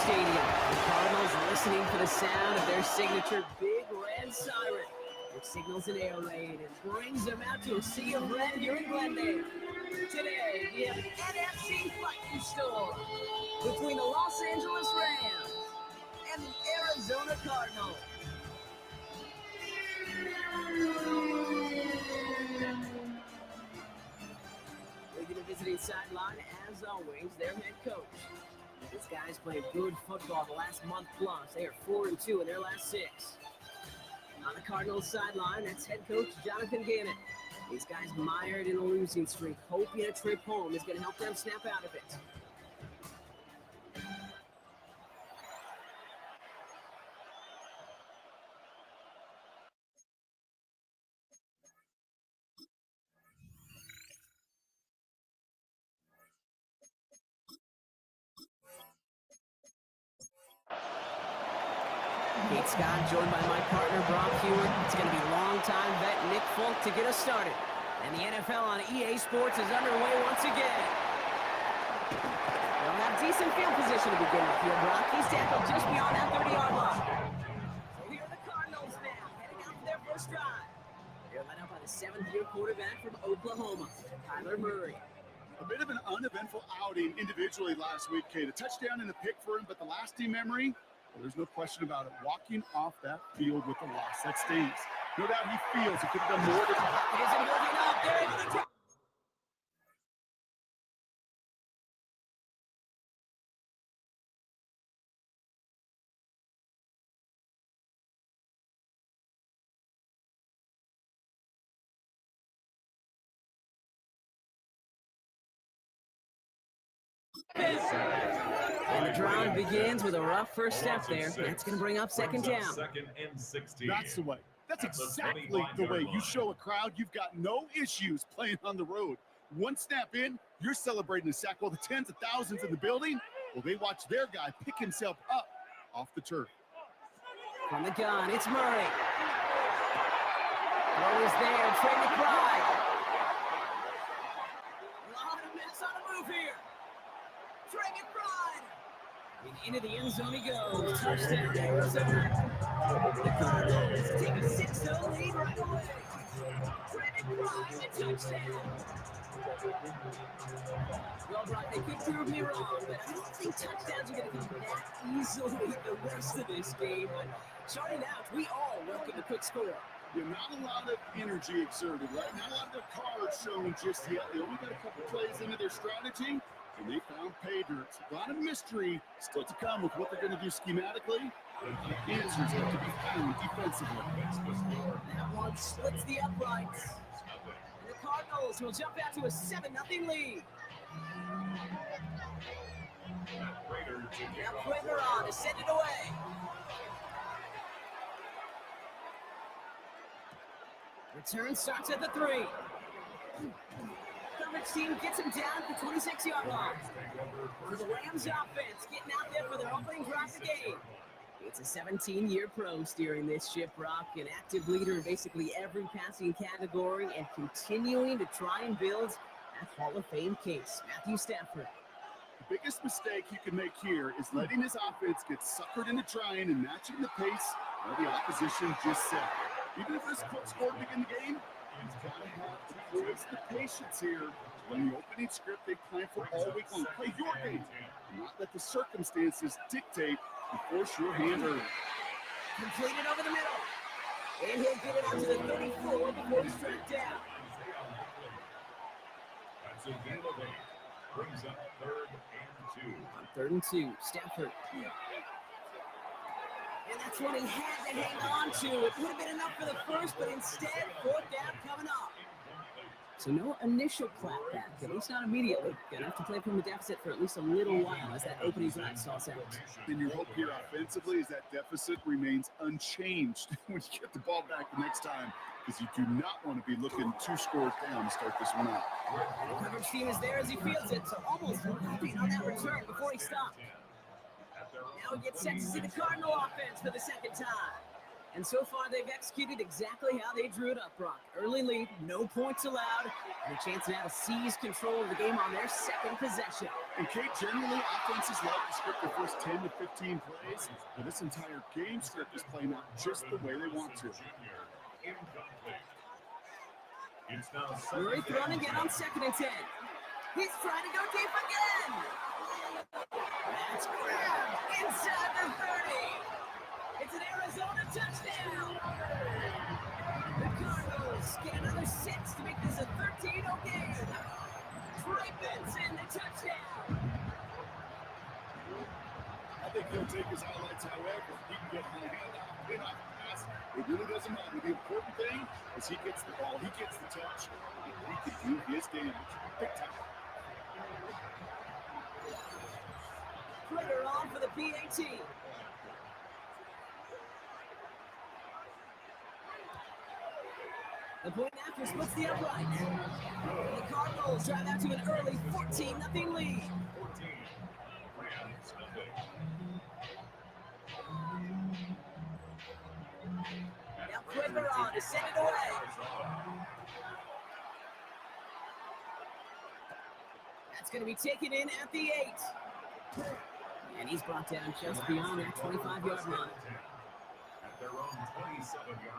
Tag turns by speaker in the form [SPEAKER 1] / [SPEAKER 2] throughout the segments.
[SPEAKER 1] Stadium. The Cardinals listening for the sound of their signature big red siren, which signals an air raid and brings them out to a sea of red here in Glendale. Today, we have an NFC fighting storm between the Los Angeles Rams and the Arizona Cardinals. Leading the visiting sideline, as always, their head coach. These guys played good football the last month plus. They are 4-2 in their last 6. On the Cardinals sideline, that's head coach Jonathan Gannon. These guys mired in a losing streak, hoping a trip home is going to help them snap out of it. Pete Scott, joined by my partner, Brock Hewitt. It's going to be longtime vet Nick Folk to get us started. And the NFL on EA Sports is underway once again. They'll have decent field position to begin with here, Brock. He's tackled just beyond that 30-yard line. So here are the Cardinals now, heading out for their first drive. They're led up by the 7th-year quarterback from Oklahoma, Kyler Murray.
[SPEAKER 2] A bit of an uneventful outing individually last week, Kate. A touchdown and a pick for him, but the lasting memory, well, there's no question about it. Walking off that field with a loss, that stings. No doubt he feels he could have done more than that.
[SPEAKER 1] He isn't moving up. They're able to take. And the drive begins with a rough first step there. That's going to bring up second down.
[SPEAKER 3] 2nd and 16.
[SPEAKER 2] That's the way. That's exactly the way you show a crowd you've got no issues playing on the road. One snap in, you're celebrating a sack. While the tens of thousands in the building, well, they watch their guy pick himself up off the turf.
[SPEAKER 1] From the gun, it's Murray. Throw is there, Trey McBride. A lot of mess on the move here. Trey McBride. And into the end zone he goes. Touchdown, Arizona. The Cardinals take a 6-0 lead right away. Trey McBride, a touchdown. Well, Brock, they could prove me wrong, but I don't think touchdowns are going to come that easily the rest of this game. But starting out, we all welcome the quick score.
[SPEAKER 2] Yeah, not a lot of energy exerted, right? Not a lot of their cards showing just yet. They only got a couple plays into their strategy, and they found pay dirt. A lot of mystery still to come with what they're going to do schematically. Answers have to be found defensively.
[SPEAKER 1] That one splits the uprights. And the Cardinals will jump out to a 7-0 lead. Now Prater on to send it away. Return starts at the 3. Coverage team gets him down at the 26-yard line. For the Rams offense, getting out there for their opening drive of the game. It's a 17-year pro steering this ship, Brock, an active leader in basically every passing category and continuing to try and build that Hall of Fame case. Matthew Stafford.
[SPEAKER 2] The biggest mistake you can make here is letting his offense get suckered into trying and matching the pace of the opposition just set. Even if there's a quick score to begin the game, he's got to have to force the patience here when the opening script they plan for all week long. Play your game, and not let the circumstances dictate and force your hand early.
[SPEAKER 1] Completed over the middle. And he'll get it out to the 34 before he's tracked down.
[SPEAKER 3] That's a gain of 8. Brings up 3rd and 2.
[SPEAKER 1] On 3rd and 2, Stafford. And that's what he had to hang on to. It would have been enough for the first, but instead, 4th down coming up. So no initial clapback, at least not immediately. Gonna have to play from a deficit for at least a little while as that opening drive stalls out.
[SPEAKER 2] And your hope here offensively is that deficit remains unchanged when you get the ball back the next time, because you do not want to be looking 2 scores down to start this one out.
[SPEAKER 1] The coverage team is there as he fields it, so almost leaping on that return before he stopped. Now he gets set to see the Cardinal offense for the second time. And so far, they've executed exactly how they drew it up, Brock. Early lead, no points allowed, and a chance now to seize control of the game on their second possession.
[SPEAKER 2] And Kate, generally, offenses love to script the first 10 to 15 plays, but this entire game script is playing out just the way they want to.
[SPEAKER 1] Murray throwing again on 2nd and 10. He's trying to go deep again. That's grabbed inside the 30. It's an Arizona touchdown. The Cardinals get another 6 to make this a 13-0 game. Trey Benson, the touchdown.
[SPEAKER 2] I think he'll take his highlights however he can get the hand off, pin off the pass. It really doesn't matter. The important thing is he gets the ball, he gets the touch, and he can do his damage. Big time.
[SPEAKER 1] Critter on for the PAT. The point after splits the upright. The Cardinals drive out to an early 14-0 lead. Now Critter on to send it away. That's going to be taken in at the 8. And he's brought down just beyond that 25-yard line.
[SPEAKER 3] At their own 27-yard line.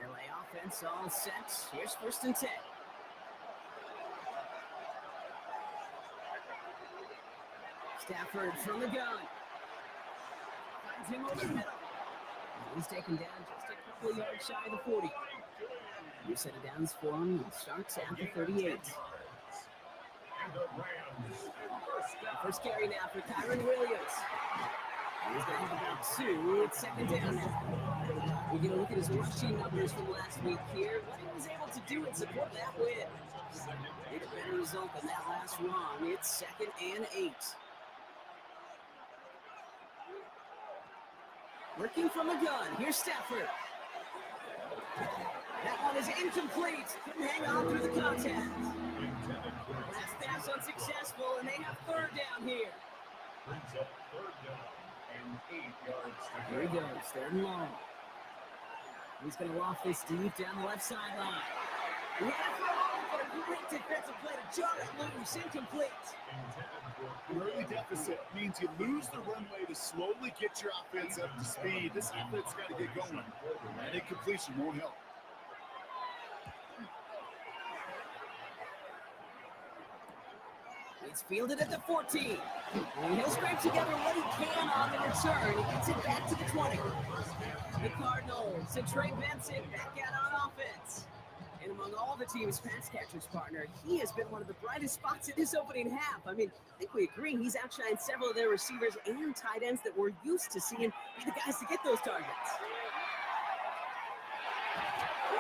[SPEAKER 1] LA offense all set. Here's 1st and 10. Stafford from the gun. Finds him over the middle. He's taken down just a couple of yards shy of the 40. New set of downs for him and starts at the 38. First carry now for Kyron Williams. He's going to have about 2. It's 2nd down now. We're going to look at his rushing numbers from last week here. What he was able to do and support that win. Need a better result than that last run. It's 2nd and 8. Working from the gun. Here's Stafford. That one is incomplete. Couldn't hang on through the contact. Last pass unsuccessful, and they have 3rd down here.
[SPEAKER 3] Brings up 3rd down and 8 yards.
[SPEAKER 1] Here he goes, 3rd and long. He's going to loft this deep down the left sideline. He had it for a moment, but a great defensive play to jar it loose, incomplete.
[SPEAKER 2] An early deficit means you lose the runway to slowly get your offense up to speed. This offense got to get going. That incompletion won't help.
[SPEAKER 1] It's fielded at the 14. And he'll scrape together what he can on the return. He gets it back to the 20. The Cardinals and Trey Benson back out on offense. And among all the team's pass catchers, partner, he has been one of the brightest spots in this opening half. I mean, I think we agree he's outshined several of their receivers and tight ends that we're used to seeing be the guys to get those targets.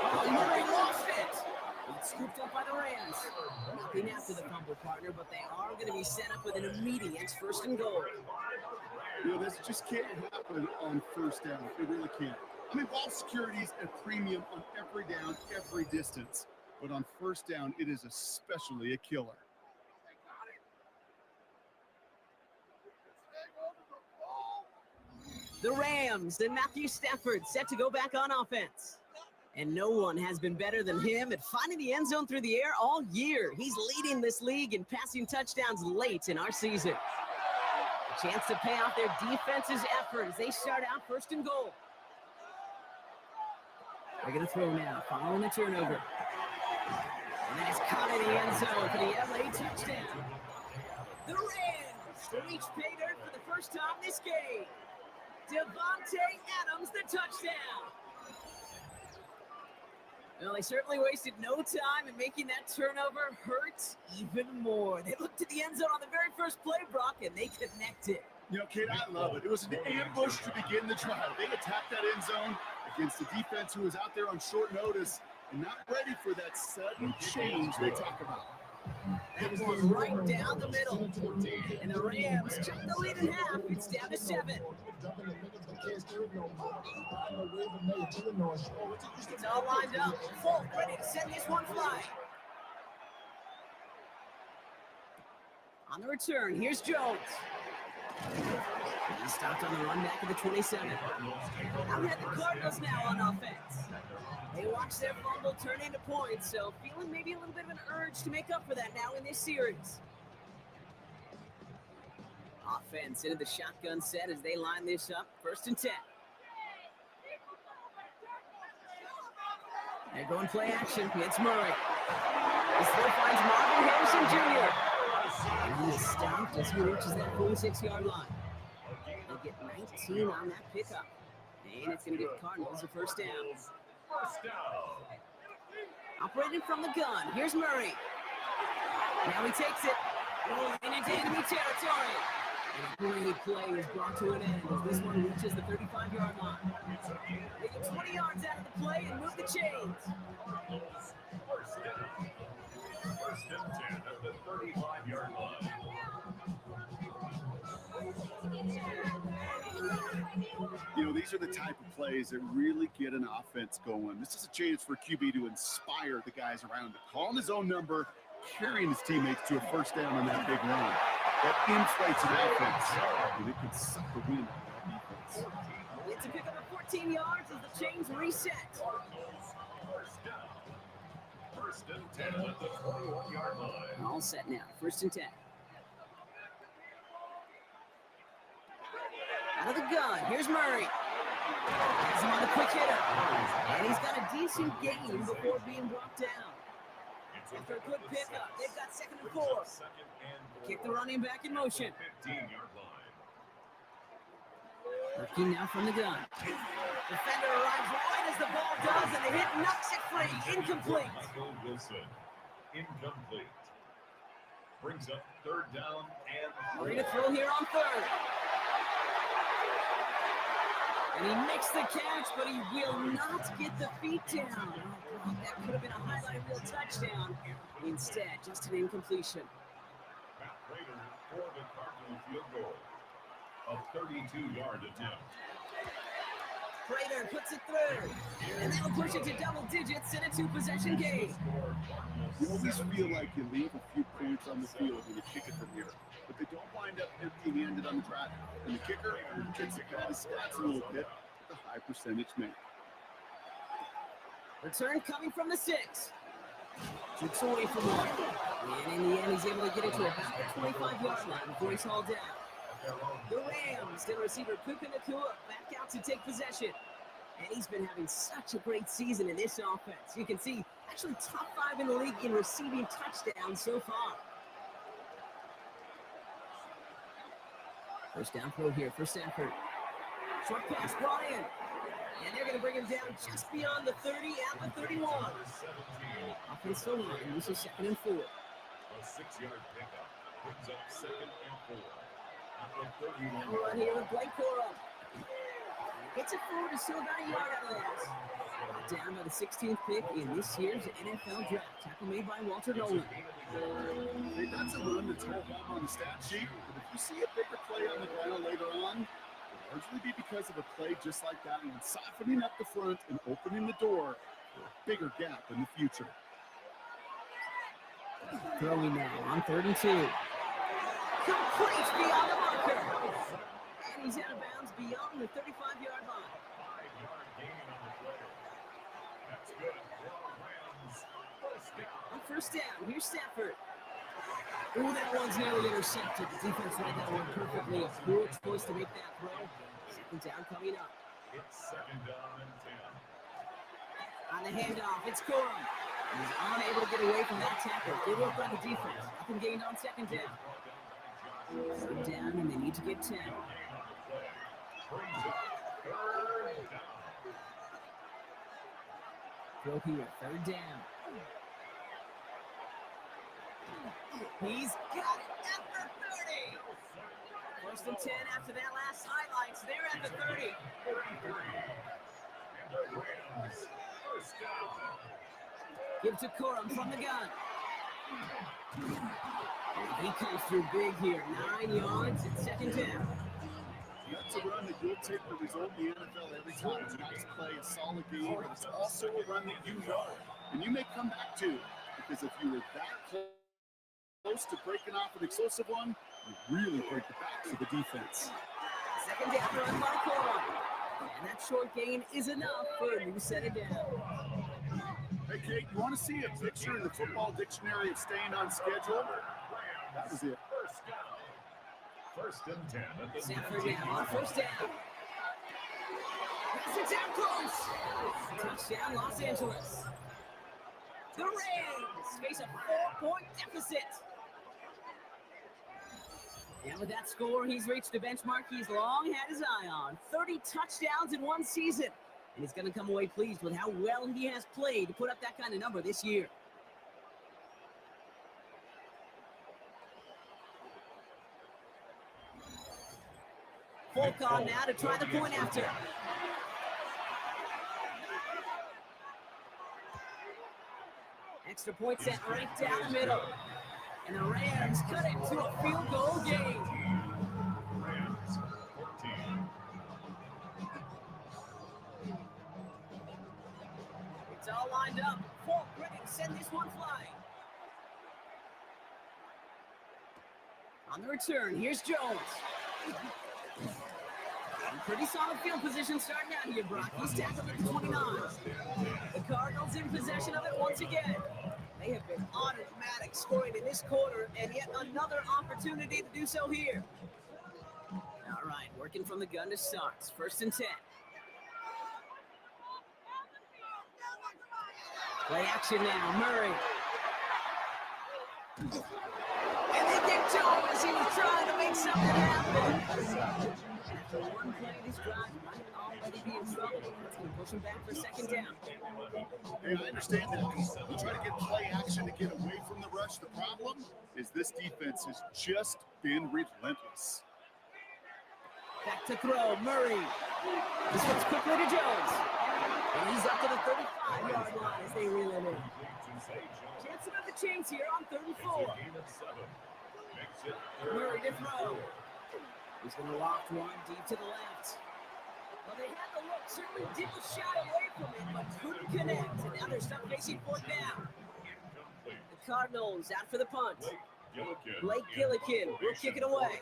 [SPEAKER 1] Oh, Murray lost it. It's scooped up by the Rams. Nothing after the fumble, partner, but they are going to be set up with an immediate 1st and goal.
[SPEAKER 2] You know, this just can't happen on 1st down. It really can't. I mean, ball security's a premium on every down, every distance. But on 1st down, it is especially a killer.
[SPEAKER 1] The Rams and Matthew Stafford set to go back on offense. And no one has been better than him at finding the end zone through the air all year. He's leading this league in passing touchdowns late in our season. A chance to pay off their defense's effort as they start out 1st and goal. They're going to throw now, following the turnover. And that is caught in the end zone for the LA touchdown. The Rams to reach pay dirt for the first time this game. Devontae Adams, the touchdown. Well, they certainly wasted no time in making that turnover hurt even more. They looked to the end zone on the very first play, Brock, and they connected.
[SPEAKER 2] You know, kid, I love it. It was an ambush to begin the drive. They attacked that end zone against a defense who was out there on short notice and not ready for that sudden change they talk about.
[SPEAKER 1] That one right down the middle. And the Rams took the lead in half. It's down to 7. It's all lined up. Folk ready to send this one flying. On the return, here's Jones. He stopped on the run back at the 27. Now we have the Cardinals now on offense. They watch their fumble turn into points, so feeling maybe a little bit of an urge to make up for that now in this series. Offense into the shotgun set as they line this up, 1st and 10. They're going play action. It's Murray. This throw finds Marvin Harrison Jr. And he is stopped as he reaches that 46-yard line. They'll get 19 on that pickup. And it's going to give the Cardinals a 1st down. Operating from the gun. Here's Murray. Now he takes it. Rolling into enemy territory. And a great play is brought to an end as this one reaches the 35-yard line. They get 20 yards out of the play and move the chains.
[SPEAKER 3] 1st and 10 at the 35-yard line.
[SPEAKER 2] You know, these are the type of plays that really get an offense going. This is a chance for QB to inspire the guys around him. Calling his own number, carrying his teammates to a 1st down on that big run. That inflates an offense, and it could suck the wind out of that defense.
[SPEAKER 1] It's a pickup of 14 yards as the chains reset.
[SPEAKER 3] 1st and 10 at the 21-yard line.
[SPEAKER 1] All set now, 1st and 10. Out of the gun, here's Murray. Has him on the quick hitter. And he's got a decent gain before being brought down. After a good pickup, they've got 2nd and 4. Kick the running back in motion.
[SPEAKER 3] 15-yard line.
[SPEAKER 1] Working now from the gun. Defender arrives right as the ball does, and the hit knocks it free. Incomplete.
[SPEAKER 3] Michael Wilson. Incomplete. Brings up 3rd down and
[SPEAKER 1] We're going to throw here on 3rd. And he makes the catch, but he will not get the feet down. Oh, that could have been a highlight reel touchdown. Instead, just an incompletion.
[SPEAKER 3] Matt Prater for the Cardinal field goal. A 32-yard attempt.
[SPEAKER 1] Prater puts it through. And that'll push it to double digits in a 2-possession game.
[SPEAKER 2] You always feel like you leave a few points on the field when you kick it from here, but they don't wind up empty-handed on the track. And the kicker gets it out of stats a little bit with a high percentage make.
[SPEAKER 1] Return coming from the 6. Shoots away from one. And in the end, he's able to get it to about the 25-yard line before he's hauled down. The Rams get receiver Puka Nacua back out to take possession. And he's been having such a great season in this offense. You can see, actually top 5 in the league in receiving touchdowns so far. 1st down throw here for Stafford. Short pass brought in. And they're going to bring him down just beyond the 30 at the 31. Offensive line, this is 2nd and 4.
[SPEAKER 3] A 6-yard pickup. Brings up 2nd and 4. At the 31.
[SPEAKER 1] Run here with Blake Corum. Gets it forward to still about a yard out of that. Down by the 16th pick in this year's NFL draft. Tackle made by Walter Nolan.
[SPEAKER 2] That's a run that's all on the stat sheet, but if you see a bigger play on the ground later on, it'll largely be because of a play just like that and softening up the front and opening the door for a bigger gap in the future.
[SPEAKER 1] Throwing now on 3rd and 2. Complete beyond the marker. And he's out of bounds beyond the 35-yard line.
[SPEAKER 3] 5-yard gain on the play. That's good. Rams. 1st down.
[SPEAKER 1] On 1st down, here's Stafford. Ooh, that one's nearly intercepted. The defense read that one perfectly. A poor choice to make that throw. 2nd down coming up.
[SPEAKER 3] It's 2nd down and 10.
[SPEAKER 1] On the handoff, it's Corum. He's unable to get away from that tackle. They work on the defense. Nothing gained on 2nd down. 3rd down, and they need to get 10.
[SPEAKER 3] Brings up 3rd down.
[SPEAKER 1] Throw here, 3rd down. He's got it at the 30. 1st and 10 after that last highlights. They're at the 30.
[SPEAKER 3] 33. And the Rams. 1st down.
[SPEAKER 1] Give to Corum from the gun. He comes through big here. 9 yards at 2nd down.
[SPEAKER 2] That's a run that you'll take the result in the NFL every time. It's a nice play, a solid game, but it's also a run that you know. And you may come back to, because if you were that close close to breaking off an explosive one, you really break the backs of the defense.
[SPEAKER 1] Second down run by Corum. And that short gain is enough for a new set of downs.
[SPEAKER 2] Hey, Kate, you want to see a picture in the football dictionary of staying on schedule? That was it.
[SPEAKER 3] First and 10 at the
[SPEAKER 1] Sanford now on first down. Pass it down close. Touchdown, Los Angeles. The Rams face a 4-point deficit. And with that score, he's reached the benchmark he's long had his eye on. 30 touchdowns in one season. And he's going to come away pleased with how well he has played to put up that kind of number this year. Folk on now to try the point after. Extra point set right down the middle. And the Rams cut it to a field goal game.
[SPEAKER 3] Rams 14.
[SPEAKER 1] It's all lined up. Folk ready to send this one flying. On the return, here's Jones. Pretty solid field position starting out here, Brock. He's tackled at the 29. The Cardinals in possession of it once again. They have been automatic scoring in this quarter, and yet another opportunity to do so here. All right, working from the gun to start. First and 10. Play action now, Murray. And they get Jones. He was trying to make something happen. After one play of this drive, he might already be in trouble. It's going to push him back for second down.
[SPEAKER 2] Hey, I understand that you try to get play action to get away from the rush. The problem is this defense has just been relentless.
[SPEAKER 1] Back to throw, Murray. This one's quickly to Jones. And he's up to the 35-yard line as they reel him in. Chance to move the chains here on 34. Murray to throw. He's going to loft one deep to the left. Well, they had the look, certainly didn't shy away from it, but couldn't connect. And now they're stuck facing fourth down. The Cardinals out for the punt. Blake Gillikin will kick it away.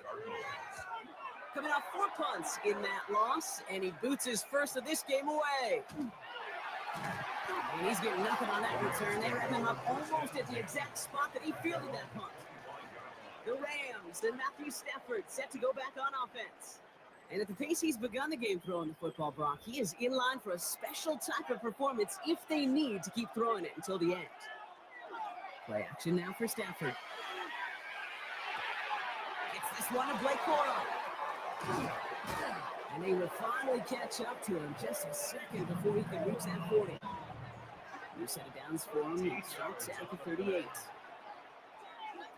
[SPEAKER 1] Coming off 4 punts in that loss, and he boots his first of this game away. And he's getting nothing on that return. They wrap him up almost at the exact spot that he fielded that punt. The Rams and Matthew Stafford set to go back on offense. And at the pace he's begun the game throwing the football, Brock, he is in line for a special type of performance if they need to keep throwing it until the end. Play action now for Stafford. Gets this one to Blake Corum. And they will finally catch up to him just a second before he can reach that 40. New set of downs for him. He starts at the 38.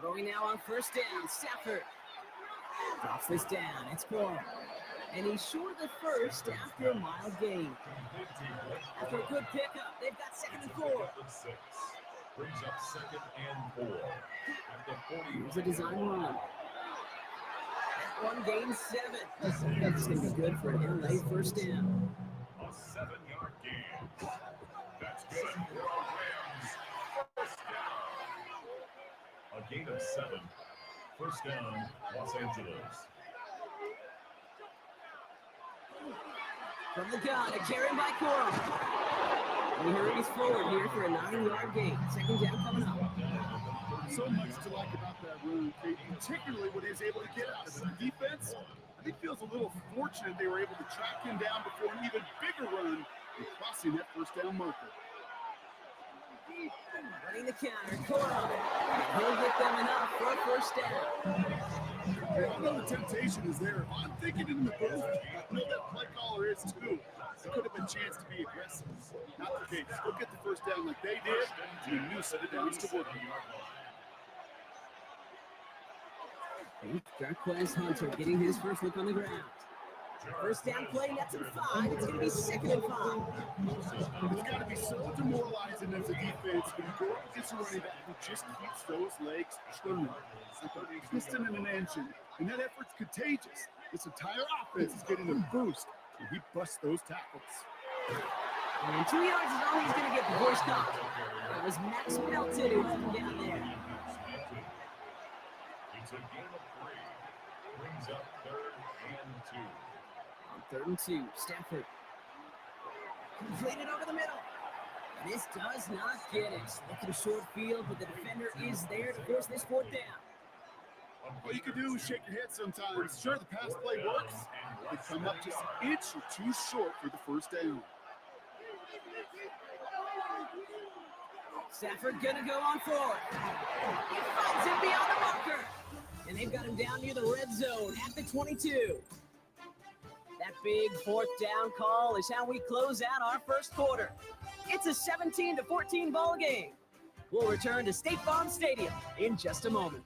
[SPEAKER 1] Throwing now on first down, Stafford. Drops this down, it's Corum. And he's short of the first after a mild gain. After a good pickup, they've got second and 4.
[SPEAKER 3] Brings up second and 4. At the 40.
[SPEAKER 1] Here's a design run. That one gains 7. That's going to be good for an LA first down.
[SPEAKER 3] A 7-yard gain. That's good for our Rams. First down. A gain of 7. First down, Los Angeles.
[SPEAKER 1] From the gun, a carry by Corum. He hurries forward here for a 9-yard gain. Second down coming up.
[SPEAKER 2] So much to like about that run, Kate, particularly what he was able to get out of the defense. I think feels a little fortunate they were able to track him down before an even bigger run and crossing that first down marker.
[SPEAKER 1] Running the counter, Corum. He'll get them enough for a first down.
[SPEAKER 2] I know the temptation is there. I'm thinking in the booth. I know that play caller is too. There could have been a chance to be aggressive. Not the case. Go get the first down like they did, and a new set of downs to work on.
[SPEAKER 1] Jarquez Hunter getting his first look on the ground. First down play, that's at 5. It's going to be second and 5.
[SPEAKER 2] It's got to be so demoralizing as a defense when you go up against a running back who just keeps those legs churning. It's like a piston in an engine, and that effort's contagious. This entire offense is getting a boost, and he busts those tackles.
[SPEAKER 1] And 2 yards is all he's going to get before he stopped. It was Max Melton who left him down there.
[SPEAKER 3] a gain of 3. Brings up 3rd and 2.
[SPEAKER 1] On 3rd and 2, Stafford. Completed over the middle. This does not get it. Looking short field, but the defender is there to force this 4th down.
[SPEAKER 2] What you can do is shake your head sometimes. Sure, the pass play works. They come up just an inch or 2 short for the 1st down.
[SPEAKER 1] Stafford gonna go on 4th. He finds him beyond the marker. And they've got him down near the red zone at the 22. That big 4th down call is how we close out our 1st quarter. It's a 17-14 ball game. We'll return to State Farm Stadium in just a moment.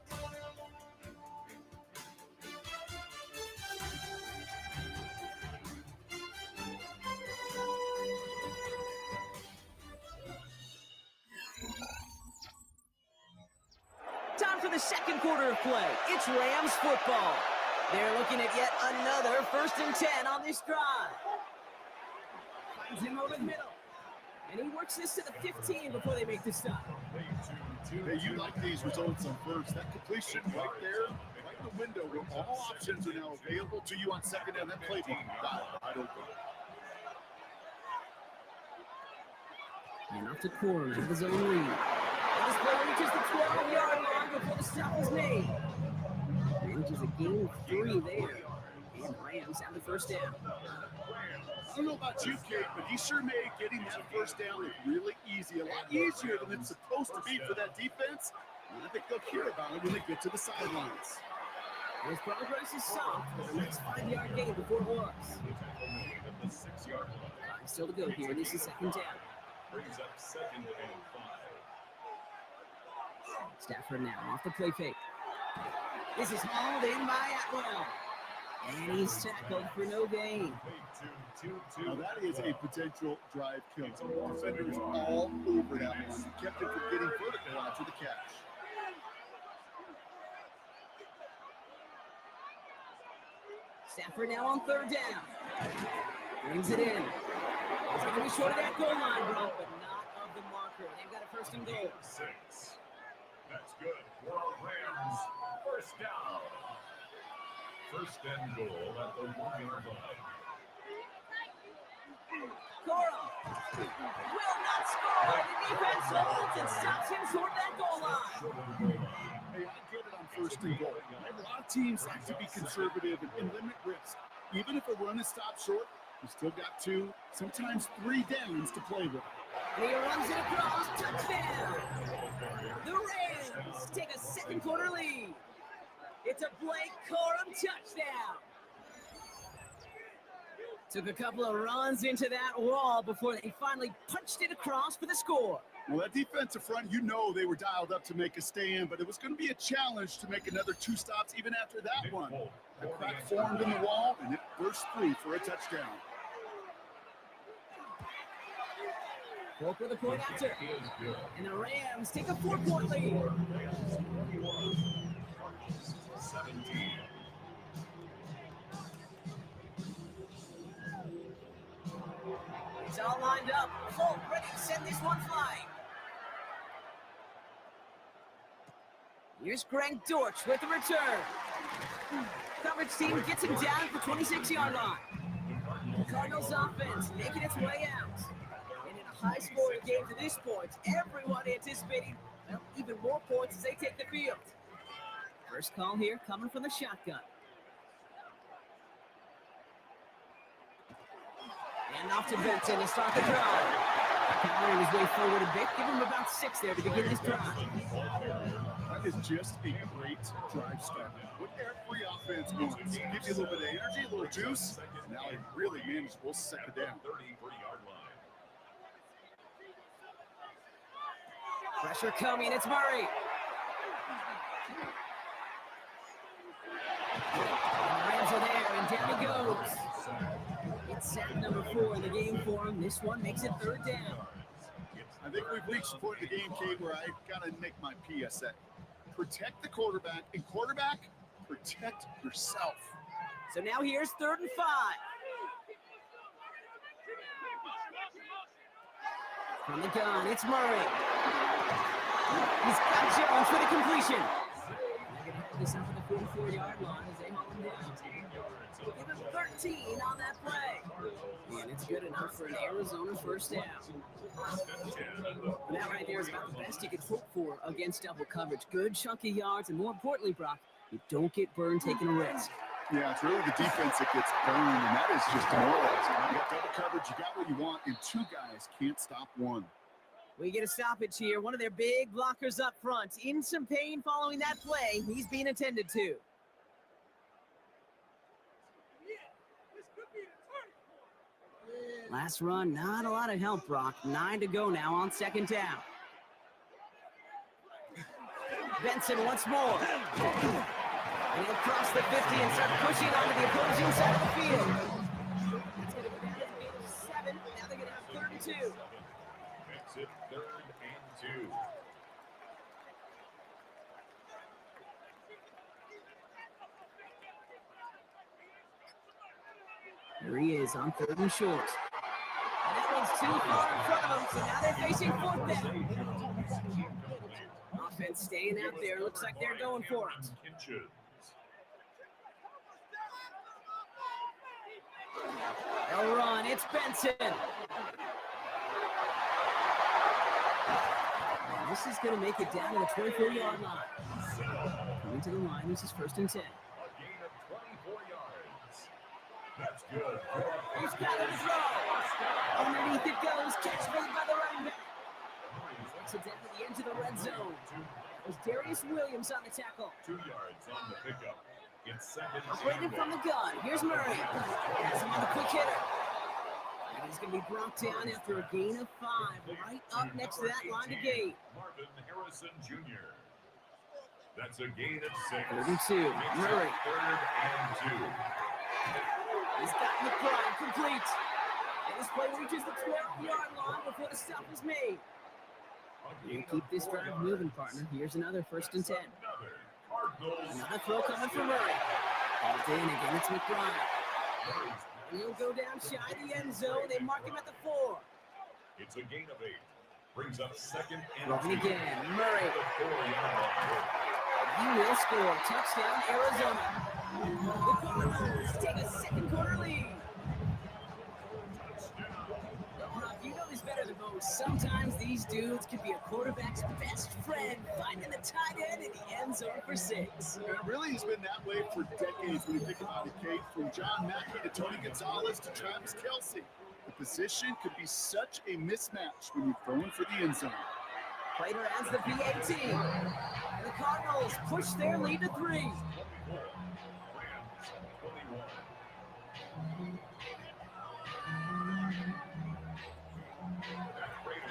[SPEAKER 1] Time for the 2nd quarter of play. It's Rams football. They're looking at yet another 1st and 10 on this drive. Finds him over the middle. And he works this to the 15 before they make the stop.
[SPEAKER 2] Hey, you like these results on 1st. That completion right there, right in the window where all options are now available to you on 2nd down. That playbook wide open.
[SPEAKER 1] And off to Corey with his own lead. And this play reaches the 12-yard line before the stop is made. Manages a gain of 3 there. And Rams have the 1st down.
[SPEAKER 2] I don't know about you, Kate, but he sure made getting that 1st down look really easy. A lot easier than it's supposed to be for that defense. And I think they'll hear about it when they get to the sidelines.
[SPEAKER 1] His progress is soft, but the next 5-yard gain before it was. Still to go here. This is 2nd down.
[SPEAKER 3] Brings up 2nd and 5.
[SPEAKER 1] Stafford now off the play fake. This is hauled in by Atwell. And he's tackled for no gain.
[SPEAKER 2] Now that is a potential drive killer. Defenders all over that one. He kept him from getting vertical after the catch.
[SPEAKER 1] Stafford now on 3rd down. Brings it in. It's going to be short of that goal line, bro, but not of the marker. They've got a 1st and goal.
[SPEAKER 3] 6. That's good for our Rams. 1st down. 1st and goal at the 1-yard line.
[SPEAKER 1] Cora will not score. The defense holds and stops him short of that goal line.
[SPEAKER 2] Hey, I get it on 1st and goal. A lot of teams like to be conservative and limit risk. Even if a run is stopped short, you still got 2, sometimes 3 downs to play with.
[SPEAKER 1] And he runs it across. Touchdown. The Rams take a 2nd quarter lead. It's a Blake Corum touchdown. Took a couple of runs into that wall before they finally punched it across for the score.
[SPEAKER 2] Well, that defensive front, you know they were dialed up to make a stand, but it was going to be a challenge to make another 2 stops even after that one. The crack formed in the wall, and it burst through for a touchdown.
[SPEAKER 1] Volk with a point after. And the Rams take a 4-point lead.
[SPEAKER 3] 17.
[SPEAKER 1] It's all lined up. Volk ready to send this one flying. Here's Greg Dortch with the return. Coverage team gets him down for 26-yard line. The Cardinals offense making its way out. And in a high-scoring game to this point, everyone anticipating, well, even more points as they take the field. First call here coming from the shotgun. And off to Benton to start the drive. Carrying his way forward a bit. Give him about 6 there to begin this drive.
[SPEAKER 2] That is just a great drive start. What every offense wants. Give you a little bit of energy, a little juice. And now a really manageable 2nd down.
[SPEAKER 3] 33-yard line.
[SPEAKER 1] Pressure coming. It's Murray. And the Rams are there, and down he goes. It's sack number 4 in the game for him. This one makes it 3rd down.
[SPEAKER 2] I think we've reached the point in the game, Kate, where I got to make my PSA. Protect the quarterback, and quarterback, protect yourself.
[SPEAKER 1] So now here's 3rd and 5. From the gun, it's Murray. He's got Jones for the completion. They're going to have this out for the 44-yard line as they haul him down. Give him 13 on that play. And it's good enough for an Arizona first down. That right there is about the best you could hope for against double coverage. Good chunky yards, and more importantly, Brock, you don't get burned taking a risk.
[SPEAKER 2] Yeah, it's really the defense that gets burned, and that is just demoralizing. You got double coverage, you got what you want, and two guys can't stop one.
[SPEAKER 1] We get a stoppage here. One of their big blockers up front. In some pain following that play. He's being attended to. Last run, not a lot of help, Brock. 9 to go now on second down. Benson once more. And he'll cross the 50 and start pushing onto the opposing side of the field. That's going to go down to the gain of 7. Now they're going to have 3rd and 2.
[SPEAKER 3] Makes it 3rd and 2.
[SPEAKER 1] There he is on 3rd and short. And that one's too far in front of him, so now they're facing 4th down. Offense staying out there. Looks like they're going for it. They'll run. It's Benson. And this is going to make it down to the 24-yard line. Coming to the line. This is 1st and 10.
[SPEAKER 3] A gain of 24 yards. That's good.
[SPEAKER 1] He's got it throw. Underneath it goes. Catch made by the running back. Takes it down to the edge of the red zone. That was Darius Williams on the tackle.
[SPEAKER 3] 2 yards on the pickup. It's 2nd and
[SPEAKER 1] Operating from the gun. Here's Murray. Has him on the quick hitter. And he's going to be brought down after a gain of 5. Right up next to that line of gate.
[SPEAKER 3] Marvin Harrison Jr. That's a gain of 6.
[SPEAKER 1] 3rd and 2. Murray.
[SPEAKER 3] 3rd and 2.
[SPEAKER 1] He's gotten the prime complete. And this play reaches the 12-yard line before the stop is made. You keep this drive moving, partner. Here's another 1st and 10. Another throw coming from Murray. Balled in again. It's McBride. And he'll go down shy of the end zone. They mark him at the 4.
[SPEAKER 3] It's a gain of 8. Brings up 2nd and
[SPEAKER 1] Throwing
[SPEAKER 3] 2.
[SPEAKER 1] again. Murray. He will score. Touchdown, Arizona. The Carindals take a second quarter lead. You know this better than most. Sometimes these dudes can be a quarterback's best friend, finding the tight end in the end zone for 6.
[SPEAKER 2] And it really has been that way for decades when you think about it, Kate. From John Mackey to Tony Gonzalez to Travis Kelce. The position could be such a mismatch when you're throwing for the end zone.
[SPEAKER 1] Plater adds the PAT. And the Cardinals push their lead to 3.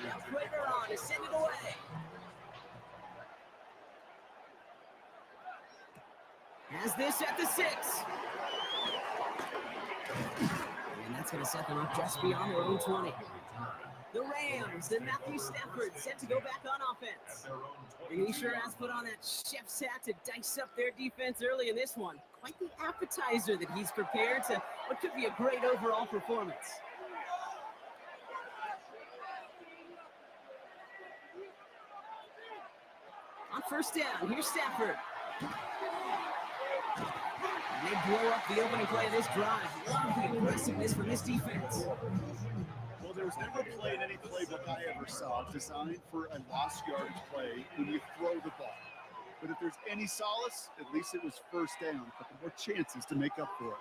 [SPEAKER 1] Now Prater on to send it away. Has this at the 6. And that's going to set them up just beyond their own 20. The Rams and Matthew Stafford set to go back on offense. And he sure has put on that chef's hat to dice up their defense early in this one. Quite the appetizer that he's prepared to what could be a great overall performance. On 1st down, here's Stafford. And they blow up the opening play of this drive. Love the aggressiveness from this defense.
[SPEAKER 2] Well, there was never a play in any playbook I ever saw designed for a lost yardage play when you throw the ball. But if there's any solace, at least it was 1st down. A couple more chances to make up for it.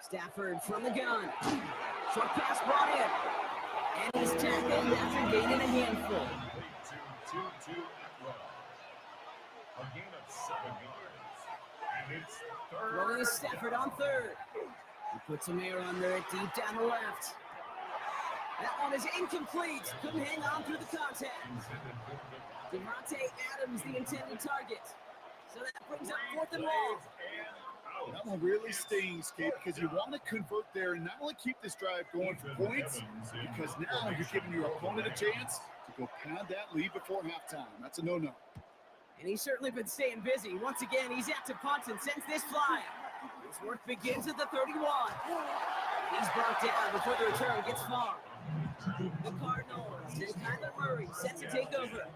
[SPEAKER 1] Stafford from the gun. Short pass brought in. And he's tackled after gaining a handful.
[SPEAKER 3] A gain of 7 yards. And it's 3rd.
[SPEAKER 1] Rolling is Stafford on 3rd. He puts some air under it deep down the left. That one is incomplete. Couldn't hang on through the contact. Devontae Adams, the intended target. So that brings up 4th and long.
[SPEAKER 2] That one really stings, Kate, because you want to convert there and not only keep this drive going for points, because now you're giving your opponent a chance to go pad that lead before halftime. That's a no-no.
[SPEAKER 1] And he's certainly been staying busy. Once again, he's out to punt and sends this flying. His work begins at the 31. He's brought down before the return gets far. The Cardinals and Kyler Murray set to take over.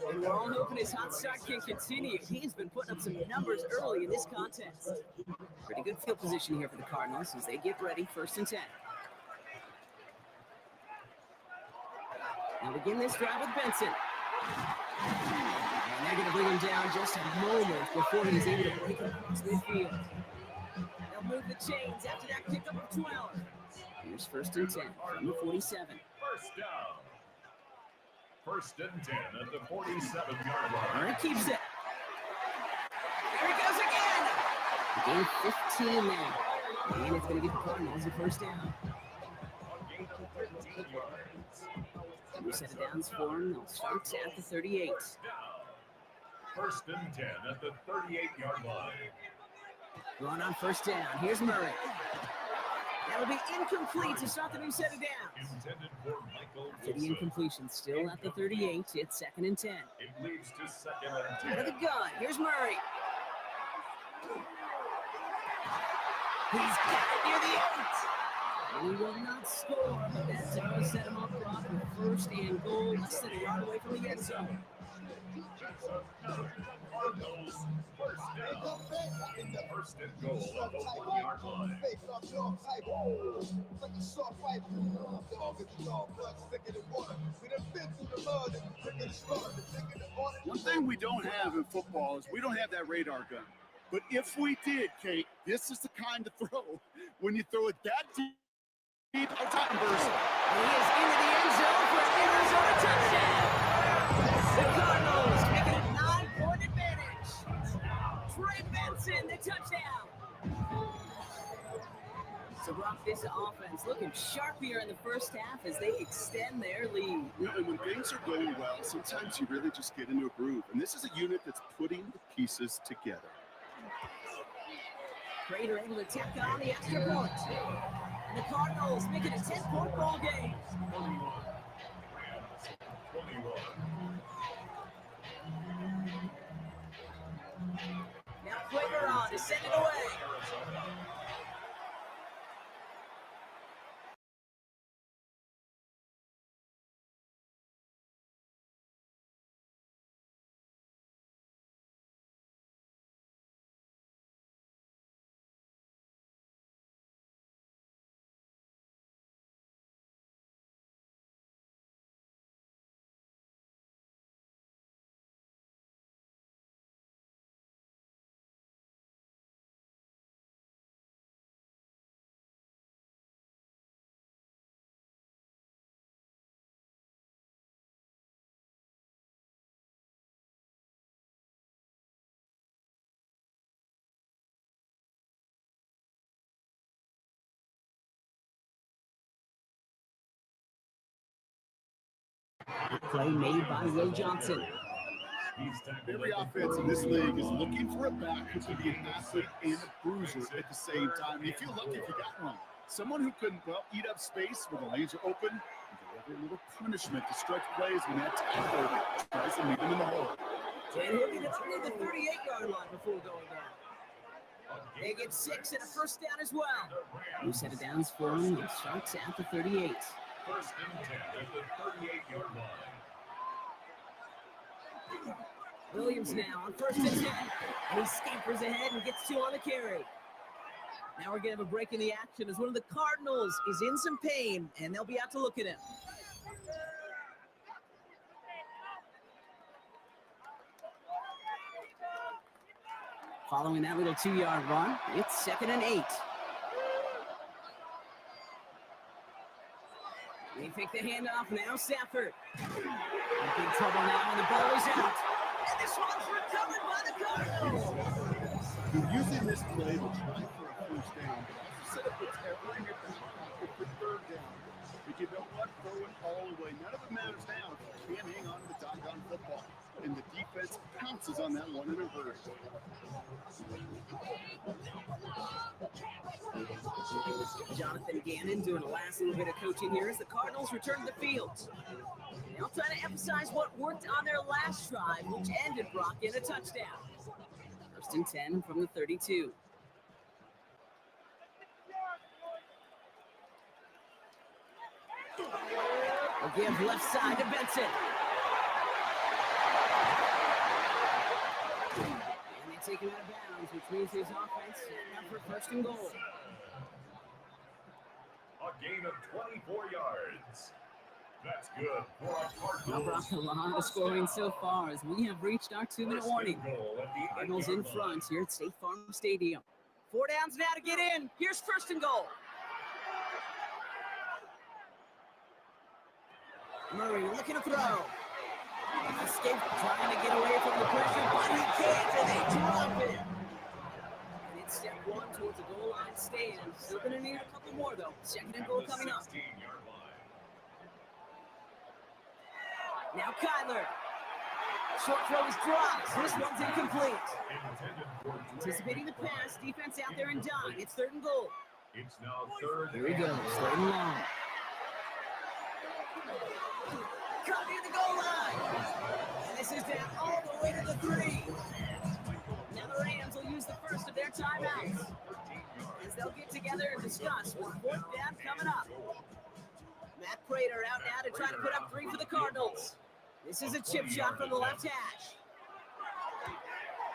[SPEAKER 1] And we're all hoping his hot start can continue. He's been putting up some numbers early in this contest. Pretty good field position here for the Cardinals as they get ready, 1st and 10. Now begin this drive with Benson. And they're going to bring him down just a moment before he's able to break across midfield. They'll move the chains after that pickup of 12. Here's 1st and 10 from the 47.
[SPEAKER 3] First down. 1st and 10 at the 47-yard line.
[SPEAKER 1] Murray keeps it. Here he goes again. Gain 15 now. And it's going to give the Cardinals a 1st down.
[SPEAKER 3] A gain of 13 yards.
[SPEAKER 1] New set of downs for him. They'll start at the 38.
[SPEAKER 3] First down. 1st and 10 at the 38-yard line.
[SPEAKER 1] Going on 1st down. Here's Murray. That'll be incomplete to start the new set of downs.
[SPEAKER 3] Intended for Michael
[SPEAKER 1] After the
[SPEAKER 3] Wilson.
[SPEAKER 1] incompletion, still at the 38, it's 2nd and 10.
[SPEAKER 3] It leads to 2nd and
[SPEAKER 1] Out of
[SPEAKER 3] 10.
[SPEAKER 1] the gun, here's Murray. He's got it near the 8. And he will not score, but that's how he set him up for 1st and goal, less than a yard away from the end zone.
[SPEAKER 3] Cardinals. 1st down. 1st and goal at the 1-yard line.
[SPEAKER 2] One thing we don't have in football is we don't have that radar gun. But if we did, Kate, this is the kind of throw. When you throw it that deep, a time burst.
[SPEAKER 1] And he is into the end zone for an Arizona touchdown. The Cardinals making a 9-point advantage. Trey Benson, the touchdown. So Brock, this offense looking sharp here in the 1st half as they extend their lead.
[SPEAKER 2] You know, and when things are going well, sometimes you really just get into a groove. And this is a unit that's putting the pieces together.
[SPEAKER 1] Prater able to tack on the extra point. And the Cardinals making a 10-point ball game.
[SPEAKER 3] 21. Rams. 21.
[SPEAKER 1] Now Prater on to send it away. Play made by Will Johnson.
[SPEAKER 2] Every offense in this league is looking for a back who can be an athlete and a bruiser at the same time. And you feel lucky if you got one. Someone who can, well, eat up space when the lanes are open and deliver a little punishment to stretch plays when that tackle tries to meet them in the hole.
[SPEAKER 1] And he'll get it up near the 38-yard line before going down. They get 6 and a 1st down as well. New set of downs for him. It starts at the 38.
[SPEAKER 3] 1st and 10 at the 38-yard line.
[SPEAKER 1] Williams now on 1st and 10. And he scampers ahead and gets 2 on the carry. Now we're going to have a break in the action as one of the Cardinals is in some pain, and they'll be out to look at him. Following that little 2-yard run, it's 2nd and 8. They take the handoff now, Stafford. In big trouble now, and the ball is out. And this one's recovered by the Cardinals.
[SPEAKER 2] You're using this play to try for a 1st down, but also set up the terror in your back pocket for 3rd down. If you don't want to throw it all away, none of it matters now if you can't hang on to the doggone football. And the defense pounces on that one in a hurry.
[SPEAKER 1] Jonathan Gannon doing the last little bit of coaching here as the Cardinals return to the field. They'll try to emphasize what worked on their last drive, which ended Brock in a touchdown. 1st and 10 from the 32. They'll give left side to Benson. And they take him out of bounds, which means his offense setting up for first and goal.
[SPEAKER 3] A gain of 24 yards. That's good for a
[SPEAKER 1] Now brought a lot of scoring so far as we have reached our 2-minute warning. Cardinals in front here at State Farm Stadium. 4 downs now to get in. Here's first and goal. Murray looking to throw. Escape trying to get away from the pressure, but he can't, and they drop it. And it's step one towards the goal line stand. Still going to need a couple more, though. Second and goal coming up. Now Kyler. Short throw is dropped. This one's incomplete. Anticipating the pass, defense out there and done. It's third and goal.
[SPEAKER 3] It's now third.
[SPEAKER 1] Here we go, third and long. Cut near the goal line. And this is down all the way to the 3. Now the Rams will use the first of their timeouts as they'll get together and discuss with fourth down coming up. Matt Prater out now to try to put up 3 for the Cardinals. This is a chip shot from the left hash.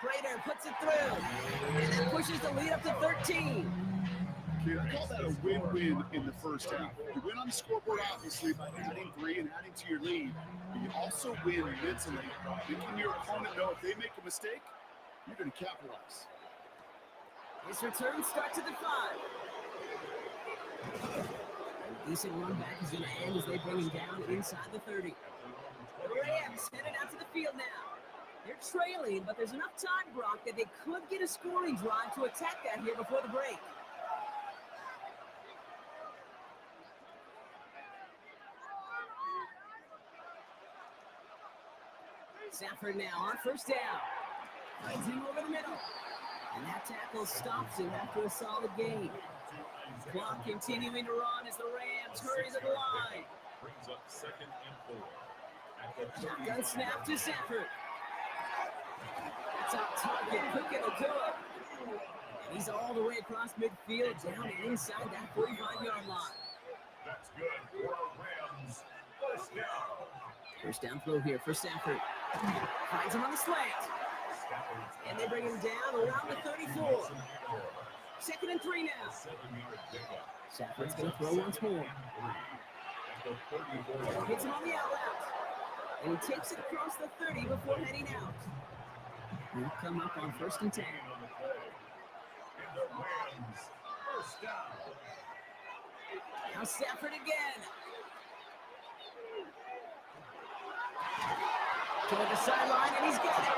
[SPEAKER 1] Prater puts it through, and that pushes the lead up to 13.
[SPEAKER 2] Okay, I call that a win-win in the first half. You win on the scoreboard, obviously, by adding 3 and adding to your lead. But you also win mentally, making your opponent know if they make a mistake, you're going to capitalize.
[SPEAKER 1] His return starts at the 5. A decent run back is going to end as they bring him down inside the 30. The Rams headed out to the field now. They're trailing, but there's enough time, Brock, that they could get a scoring drive to attack that here before the break. Sanford now on first down. Finds him over the middle. And that tackle stops him after a solid gain. Clock continuing to run as the Rams hurry to the line.
[SPEAKER 3] Brings up second and 4.
[SPEAKER 1] Shotgun snap to Sanford. That's out target, quick and good. And he's all the way across midfield, down inside that 45-yard line.
[SPEAKER 3] That's good for Rams. First down.
[SPEAKER 1] First down throw here for Sanford. Finds him on the slant. And they bring him down around the 34. Second and 3 now. Sanford's going to throw once more. Hits him on the out route. And he takes it across the 30 before heading out. He'll come up on first and 10. Now Sanford again. Toward the sideline, and he's got it.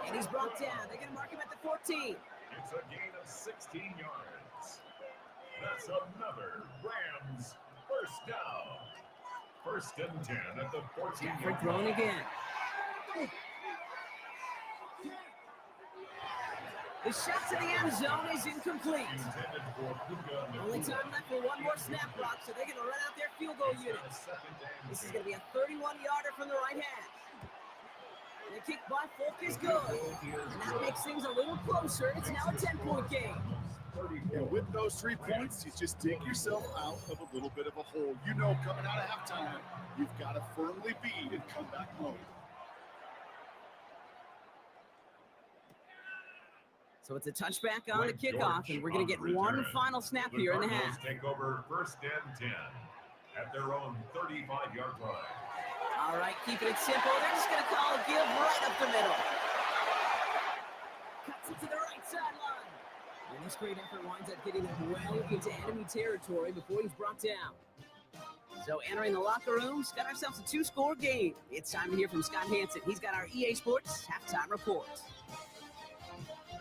[SPEAKER 1] And he's brought down. They're going to mark him at the 14.
[SPEAKER 3] It's a gain of 16 yards. That's another Rams first down. First and 10 at the 14.
[SPEAKER 1] Sanford thrown again. The shot to the end zone is incomplete. Only time left for one more snap block, so they're going to run out their field goal units. This is going to be a 31-yarder from the right hand. The kick by Folk is good. And that makes things a little closer. It's now a 10-point game.
[SPEAKER 2] And with those 3 points, you just dig yourself out of a little bit of a hole. You know, coming out of halftime, you've got to firmly be in comeback mode.
[SPEAKER 1] So it's a touchback on the kickoff, and we're going to get one final snap here in the half.
[SPEAKER 3] Take over first and 10 at their own 35-yard line.
[SPEAKER 1] All right, keeping it simple. They're just going to call a give right up the middle. Cuts it to the right sideline. And this great effort winds up getting them well into enemy territory before he's brought down. So entering the locker room, got ourselves a 2-score game. It's time to hear from Scott Hansen. He's got our EA Sports halftime report.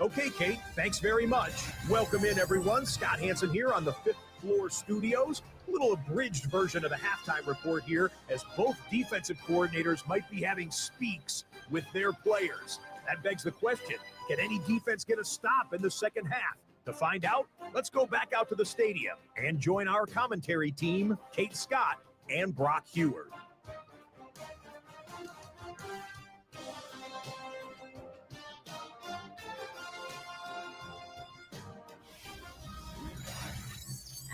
[SPEAKER 4] Okay, Kate, thanks very much. Welcome in, everyone. Scott Hansen here on the 5th floor studios. A little abridged version of the halftime report here, as both defensive coordinators might be having speaks with their players. That begs the question, can any defense get a stop in the second half? To find out, let's go back out to the stadium and join our commentary team, Kate Scott and Brock Heward.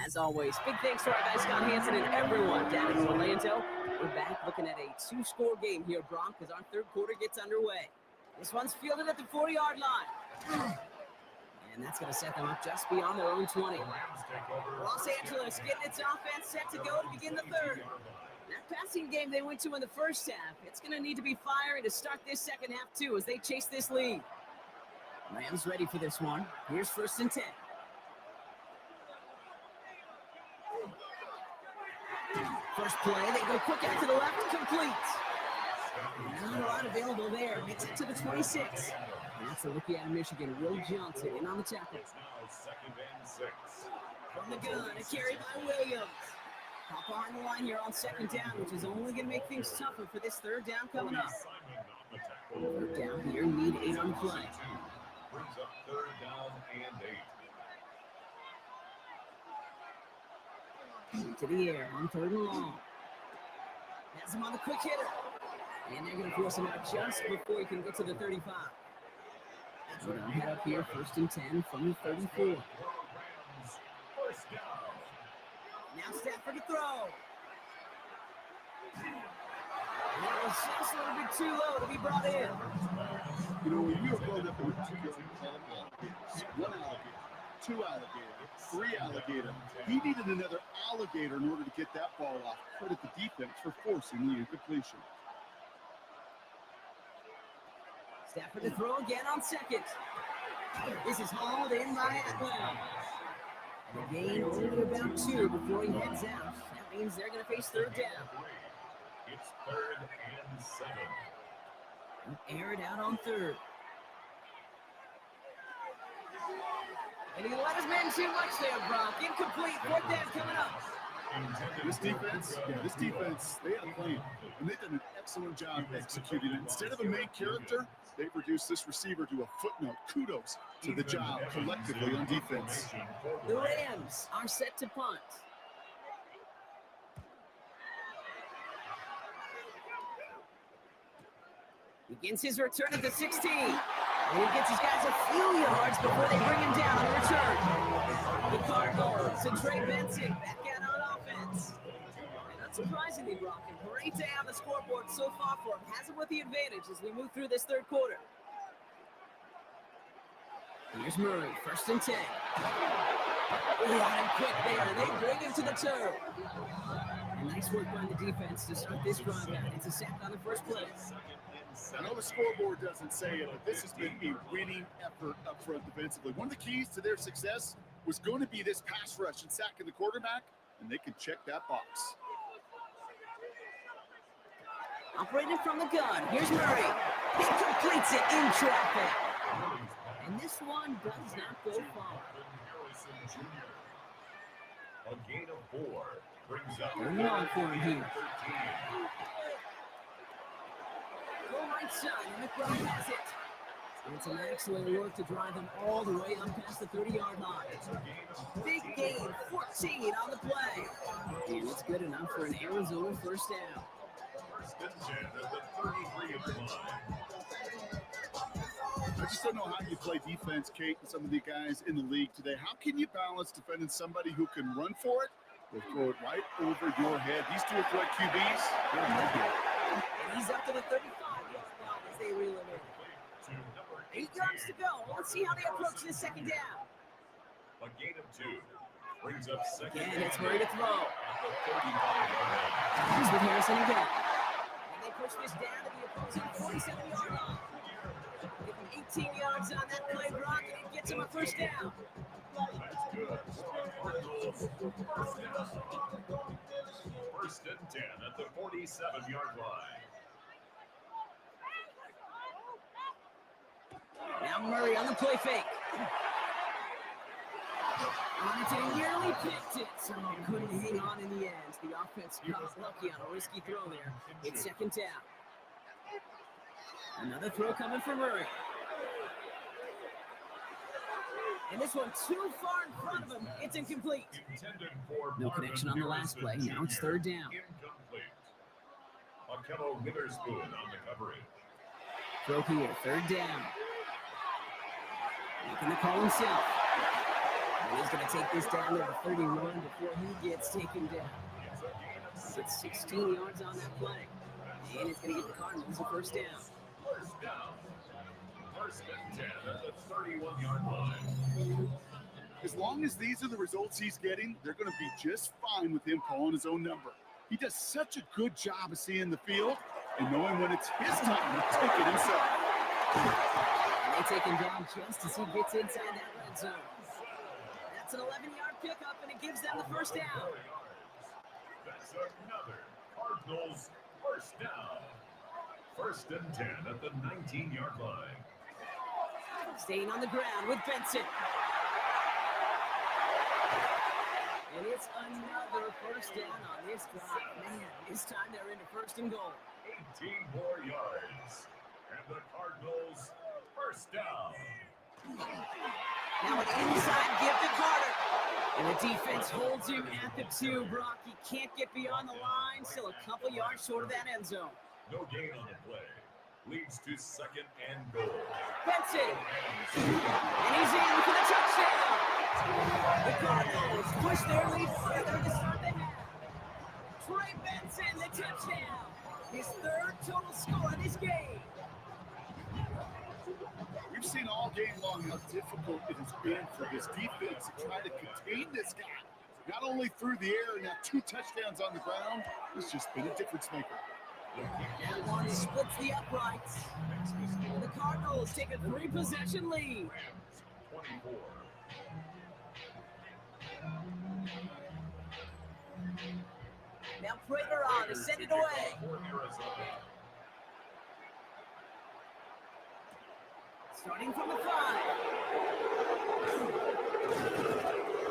[SPEAKER 1] As always, big thanks to our guy Scott Hansen and everyone down in Orlando. We're back looking at a 2-score game here, Brock, as our third quarter gets underway. This one's fielded at the 40-yard line. And that's going to set them up just beyond their own 20. Los Angeles getting its offense set to go to begin the third. That passing game they went to in the first half, it's going to need to be firing to start this second half, too, as they chase this lead. Rams ready for this one. Here's 1st and 10. First play, they go quick out to the left, complete. Not a lot available there. Gets it to the 26. And that's the rookie out of Michigan, Will Johnson, in on the tackle. From the gun, a carry by Williams. Hop behind the line here on 2nd down, which is only going to make things tougher for this 3rd down coming up. 3rd down here, need 8 on the play.
[SPEAKER 3] Brings up 3rd down and 8.
[SPEAKER 1] To the air on 3rd and long. Has him on the quick hitter. And they're going to force him out just before he can get to the 35. So they'll head up here, 1st and 10 from the 34. Now Stafford to throw. And that was just a little bit too low to be brought in.
[SPEAKER 2] You know, when you were brought up with 2 alligators, 1 alligator, 2 alligator, 3 alligator, he needed another alligator in order to get that ball off. Credit the defense for forcing the incompletion.
[SPEAKER 1] Stafford to throw again on 2nd. This is hauled in by Atlanta. The gain only about 2 before he heads out. That means they're going to face 3rd down.
[SPEAKER 3] It's 3rd and 7.
[SPEAKER 1] Air it out on 3rd. And he let his man too much there, Brock. Incomplete. 4th down coming up.
[SPEAKER 2] This defense, they had a plan, and they've done an excellent job executing it. Instead of a main character, they've reduced this receiver to a footnote. Kudos to the job collectively on defense.
[SPEAKER 1] The Rams are set to punt. Begins his return at the 16. And he gets his guys a few yards before they bring him down on return. The Cardinals and Trey Benson back out on offense. And unsurprisingly, Brock, a great day on the scoreboard so far for him. Has him with the advantage as we move through this 3rd quarter. Here's Murray, 1st and 10. They got him quick there. They bring him to the turf. And nice work by the defense to start this drive out. It's a sack on the first play.
[SPEAKER 2] I know the scoreboard doesn't say it, but this has been a winning effort up front defensively. One of the keys to their success was going to be this pass rush and sacking the quarterback, and they can check that box.
[SPEAKER 1] Operating from the gun. Here's Murray. He completes it in traffic. And this one does not go far.
[SPEAKER 3] A gain of 4 brings up
[SPEAKER 1] 3rd and long for him here. Go right side, and McBride has it. And some excellent work to drive them all the way up past the 30-yard line. Big gain, 14 on the play. And it's good enough for an Arizona 1st down.
[SPEAKER 3] 1st and 10 at the 33 of the line.
[SPEAKER 2] I just don't know how you play defense, Kate, and some of the guys in the league today. How can you balance defending somebody who can run for it or throw it right over your head? These 2 are what QBs.
[SPEAKER 1] And he's up to the 35-yard line as they reel him in. 8 yards to go. Let's see how they approach this 2nd down.
[SPEAKER 3] A gain of 2 brings up 2nd.
[SPEAKER 1] Again, it's Murray to throw.
[SPEAKER 3] At the 35-yard
[SPEAKER 1] He's with Harrison again. And they push this down to the opposing 47-yard line. Give him 18 yards on that play, Brock, and it gets him a 1st down.
[SPEAKER 3] That's good. 1st and 10 at the 47-yard line.
[SPEAKER 1] Now Murray on the play fake. And nearly picked it, so couldn't hang on in the end. The offense got lucky on a risky throw there. It's 2nd down. Another throw coming from Murray. And this one too far in front of him. It's incomplete. No connection on the last play. Now it's 3rd down.
[SPEAKER 3] Incomplete. Akello Witherspoon on the coverage.
[SPEAKER 1] Throw here, 3rd down. Making the call himself. And he's going to take this down to the 31 before he gets taken down. It's 16 yards on that play. And it's going to give the Cardinals a first down.
[SPEAKER 3] First down. First and 10 at the 31-yard line.
[SPEAKER 2] As long as these are the results he's getting, they're going to be just fine with him calling his own number. He does such a good job of seeing the field and knowing when it's his time to take it himself.
[SPEAKER 1] And they take him down just as he gets inside that red zone. That's an 11-yard pickup, and it gives them the first down.
[SPEAKER 3] That's another Cardinals first down. First and 10 at the 19-yard line.
[SPEAKER 1] Staying on the ground with Benson. And it's another first down on this drive. Man, this time they're into first and goal.
[SPEAKER 3] 18 more yards. And the Cardinals first down.
[SPEAKER 1] Now an inside give to Carter. And the defense holds him at the 2. Brock, he can't get beyond the line. Still a couple yards short of that end zone.
[SPEAKER 3] No gain on the play. Leads to second and goal.
[SPEAKER 1] Benson. And he's in for the touchdown. The Cardinals push their lead further to start the half. Trey Benson, the touchdown. His third total score in this game.
[SPEAKER 2] We've seen all game long how difficult it has been for this defense to try to contain this guy. Not only through the air, now 2 touchdowns on the ground. It's just been a difference maker.
[SPEAKER 1] That one splits the uprights. And the Cardinals take a 3-possession lead.
[SPEAKER 3] 24.
[SPEAKER 1] Now Prater on to send it away.
[SPEAKER 3] For Arizona.
[SPEAKER 1] Starting from the 5.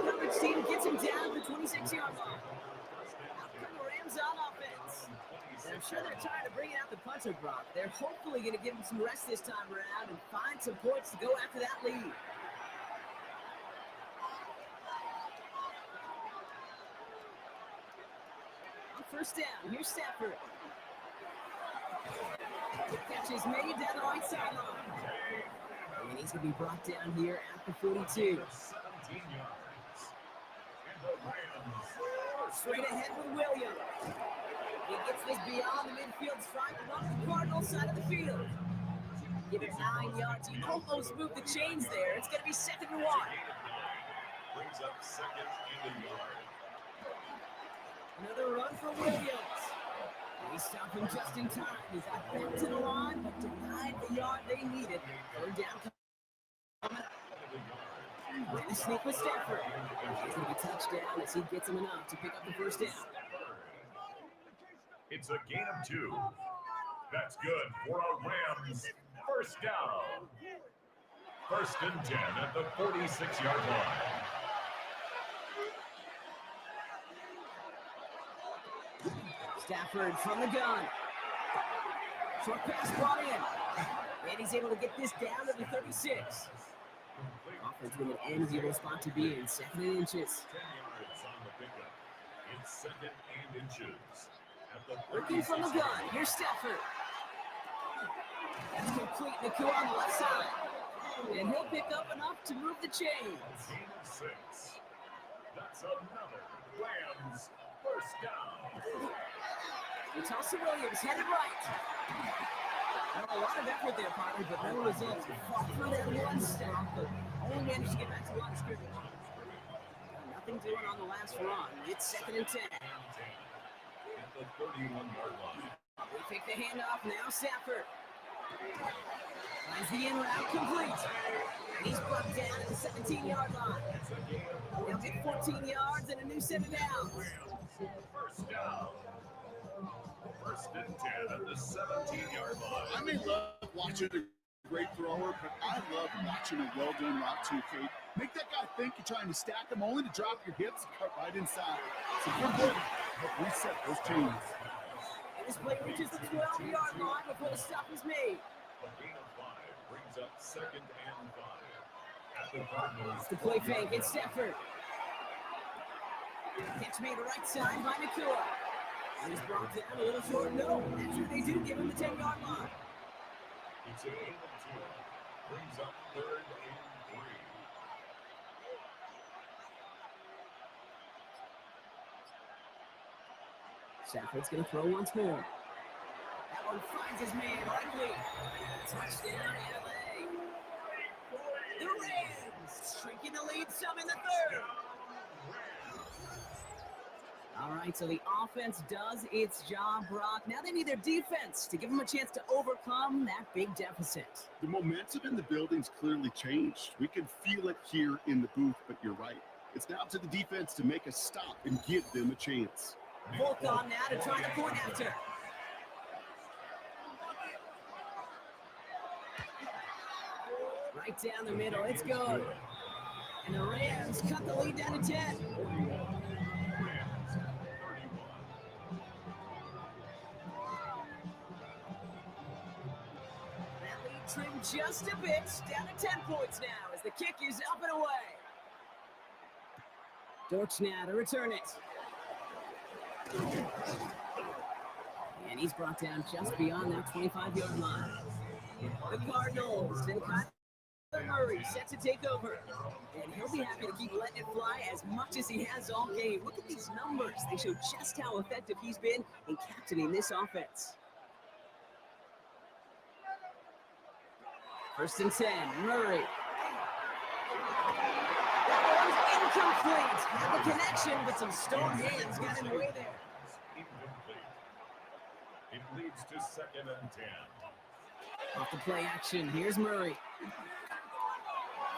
[SPEAKER 1] Coverage team gets him down to the 26-yard line. Out come the Rams on offense. And I'm sure they're trying to bring out the punter, Brock. They're hopefully going to give him some rest this time around and find some points to go after that lead. On first down, here's Stafford. Catch is made down the right sideline. And he's going to be brought down here at the 42.
[SPEAKER 3] 17 yards. And the Rams.
[SPEAKER 1] Straight ahead with Williams. He gets this beyond the midfield stripe along the Cardinals side of the field. Give it 9 yards. You almost moved the chains there. It's going to be 2nd and 1.
[SPEAKER 3] Brings up second and a yard.
[SPEAKER 1] Another run for Williams. He stopped him just in time. He got back to the line, but denied the yard they needed. Third down. Ran a sneak with Stafford. He's going to be touchdown as he gets him enough to pick up the first down.
[SPEAKER 3] It's a gain of 2. That's good for a Rams first down. First and 10 at the 46-yard line.
[SPEAKER 1] Stafford from the gun. Short pass brought in. And he's able to get this down to the 36. Offense with an enviable spot to be in. 2nd and inches.
[SPEAKER 3] 10 yards on the pickup. It's 2nd and inches. At the
[SPEAKER 1] Looking from the gun. Here's Stafford. That's complete. Nakua on the left side. And he'll pick up enough to move the chains.
[SPEAKER 3] Gain of 6. That's another Rams first down.
[SPEAKER 1] Tulsa Williams headed right. Well, a lot of effort there, partner, but no results. Fought through that one stop, but only managed to get back to the line of scrimmage. Nothing doing on the last run. It's 2nd and 10.
[SPEAKER 3] At the 31-yard line.
[SPEAKER 1] They take the handoff now. Stafford finds the in route complete. And he's brought down at the 17-yard line. They'll get 14 yards and a new set of downs.
[SPEAKER 3] First down. First and 10 at the 17-yard line.
[SPEAKER 2] I may love watching a great thrower, but I love watching a well-done route too, Kate. Make that guy think you're trying to stack him only to drop your hips and cut right inside. So you're good. Help reset those chains.
[SPEAKER 1] And this play reaches the 12-yard line before the stop is made.
[SPEAKER 3] A gain of 5 brings up 2nd and 5. At the Cardinals.
[SPEAKER 1] It's the play fake. It's Stafford. Catch made the right side by Nakua. And he's brought down a little short. No, that's what they do. Give him the 10-yard line.
[SPEAKER 3] It's a gain of 2. Brings up 3rd and 3.
[SPEAKER 1] Stafford's going to throw once more. That one finds his man likely. Touchdown, LA. The Rams shrinking the lead some in the third. All right, so the offense does its job, Brock. Now they need their defense to give them a chance to overcome that big deficit.
[SPEAKER 2] The momentum in the building's clearly changed. We can feel it here in the booth, but you're right. It's now to the defense to make a stop and give them a chance.
[SPEAKER 1] Volkon now to try the point after. Right down the middle, it's good. And the Rams cut the lead down to 10. That lead trimmed just a bit, down to 10 points now as the kick is up and away. Dortch now to return it. And he's brought down just beyond that 25-yard line. The Cardinals and Kyler Murray set to take over. And he'll be happy to keep letting it fly as much as he has all game. Look at these numbers. They show just how effective he's been in captaining this offense. 1st and 10, Murray. Incomplete. Had the connection, but some strong hands got in the way there.
[SPEAKER 3] Incomplete. It leads to 2nd and 10.
[SPEAKER 1] Off the play action, here's Murray.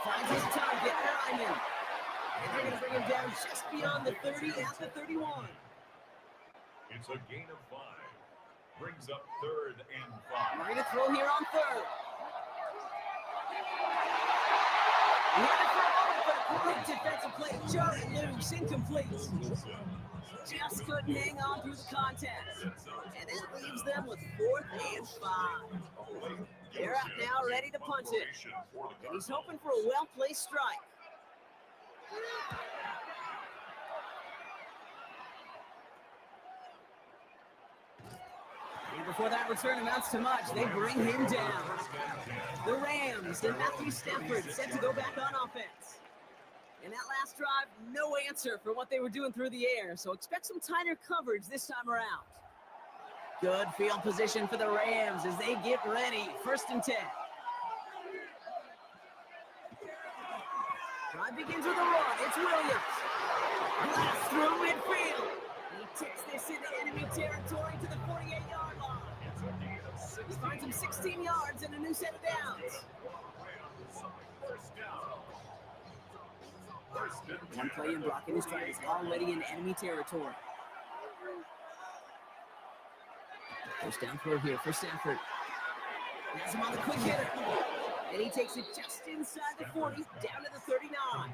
[SPEAKER 1] Finds his target, Ryman. And they're going to bring him down just beyond the 30 at the 31.
[SPEAKER 3] It's a gain of 5. Brings up 3rd and 5.
[SPEAKER 1] Murray to throw here on 3rd. He had it for a moment, but a great defensive play. Jarred loose, incomplete. Just couldn't hang on through the contest. And that leaves them with 4th and 5. They're up now, ready to punt it. And he's hoping for a well-placed strike. And before that return amounts to much, they bring him down. The Rams and Matthew Stafford set to go back on offense. In that last drive, no answer for what they were doing through the air, so expect some tighter coverage this time around. Good field position for the Rams as they get ready. 1st and 10. Drive begins with a run. It's Williams. Blast through midfield. He takes this into enemy territory to the 48-yard line. He finds him 16 yards and a new set of downs. One play in blocking his stride is already in enemy territory. First down throw here for Stafford. Has him on the quick hitter. And he takes it just inside the 40, down to the 39.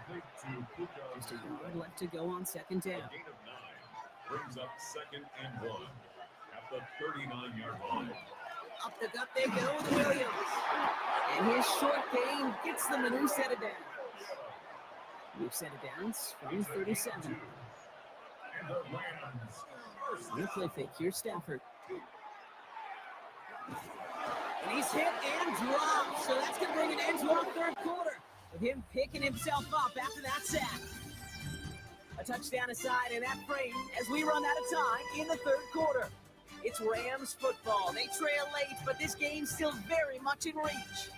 [SPEAKER 1] Just a yard left to go on 2nd down.
[SPEAKER 3] Brings up 2nd and 1 at the 39-yard line.
[SPEAKER 1] Up the gut they go with Williams. And his short gain gets them a new set of downs. New set of downs from 37.
[SPEAKER 3] And the Rams.
[SPEAKER 1] On the play fake, here's Stafford. And he's hit and dropped, so that's going to bring it into our 3rd quarter, with him picking himself up after that sack. A touchdown aside in that frame as we run out of time in the 3rd quarter. It's Rams football. They trail late, but this game's still very much in reach.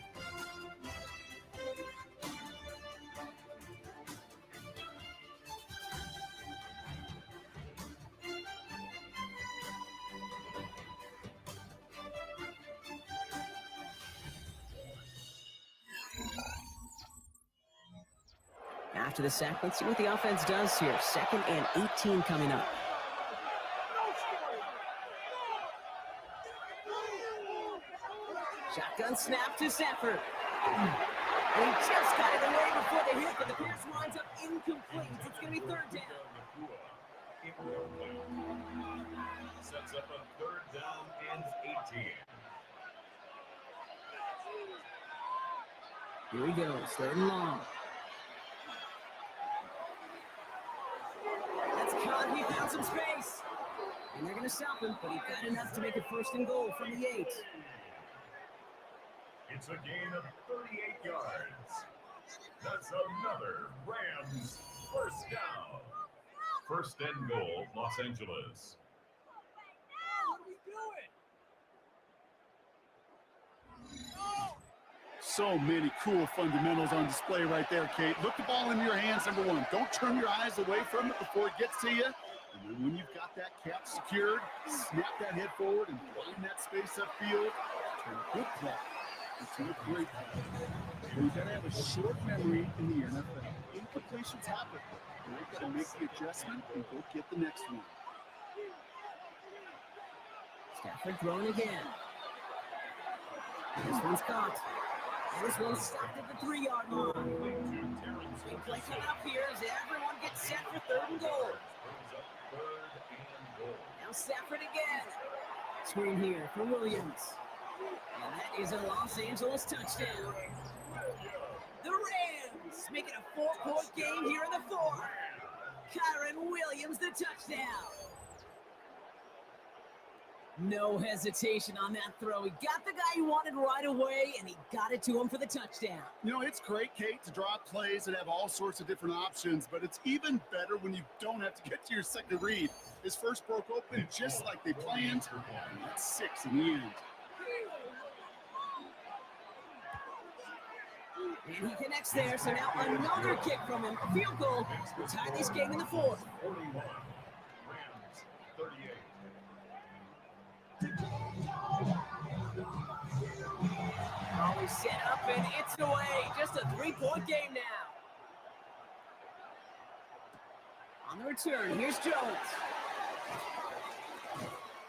[SPEAKER 1] After the sack, let's see what the offense does here. 2nd and 18 coming up. Shotgun snap to Stafford. And he just got it away before the hit, but the pass winds up incomplete. It's going to be 3rd down.
[SPEAKER 3] Sets up a 3rd down and 18.
[SPEAKER 1] Here he goes, 3rd and long. That's caught. He found some space. And they're going to stop him, but he got enough to make it 1st and goal from the 8.
[SPEAKER 3] It's a gain of 38 yards. That's another Rams 1st down. 1st and goal, Los Angeles.
[SPEAKER 2] So many cool fundamentals on display right there, Kate. Look the ball in your hands, number one. Don't turn your eyes away from it before it gets to you. And then when you've got that cap secured, snap that head forward and find that space upfield. Turn a good play into a great play. You've got to have a short memory in the NFL. Incompletions happen. You've got to make the adjustment and go get the next one.
[SPEAKER 1] Stafford throwing again. This one's caught. And this one's stopped at the 3-yard line. Big play coming up here as everyone gets set for 3rd and goal. Now Stafford again. Screen here for Williams. And that is a Los Angeles touchdown. The Rams make it a 4-point game here in the 4th. Kyron Williams, the touchdown. No hesitation on that throw. He got the guy he wanted right away, and he got it to him for the touchdown.
[SPEAKER 2] You know, it's great, Kate, to draw up plays and have all sorts of different options, but it's even better when you don't have to get to your second read. His first broke open just like they planned, and that's 6 in the end.
[SPEAKER 1] And he connects there, so now another kick from him. A field goal to tie this game in the 4th.
[SPEAKER 3] 41. Rams 38.
[SPEAKER 1] Always set up and it's away. Just a 3-point game now. On the return, here's Jones.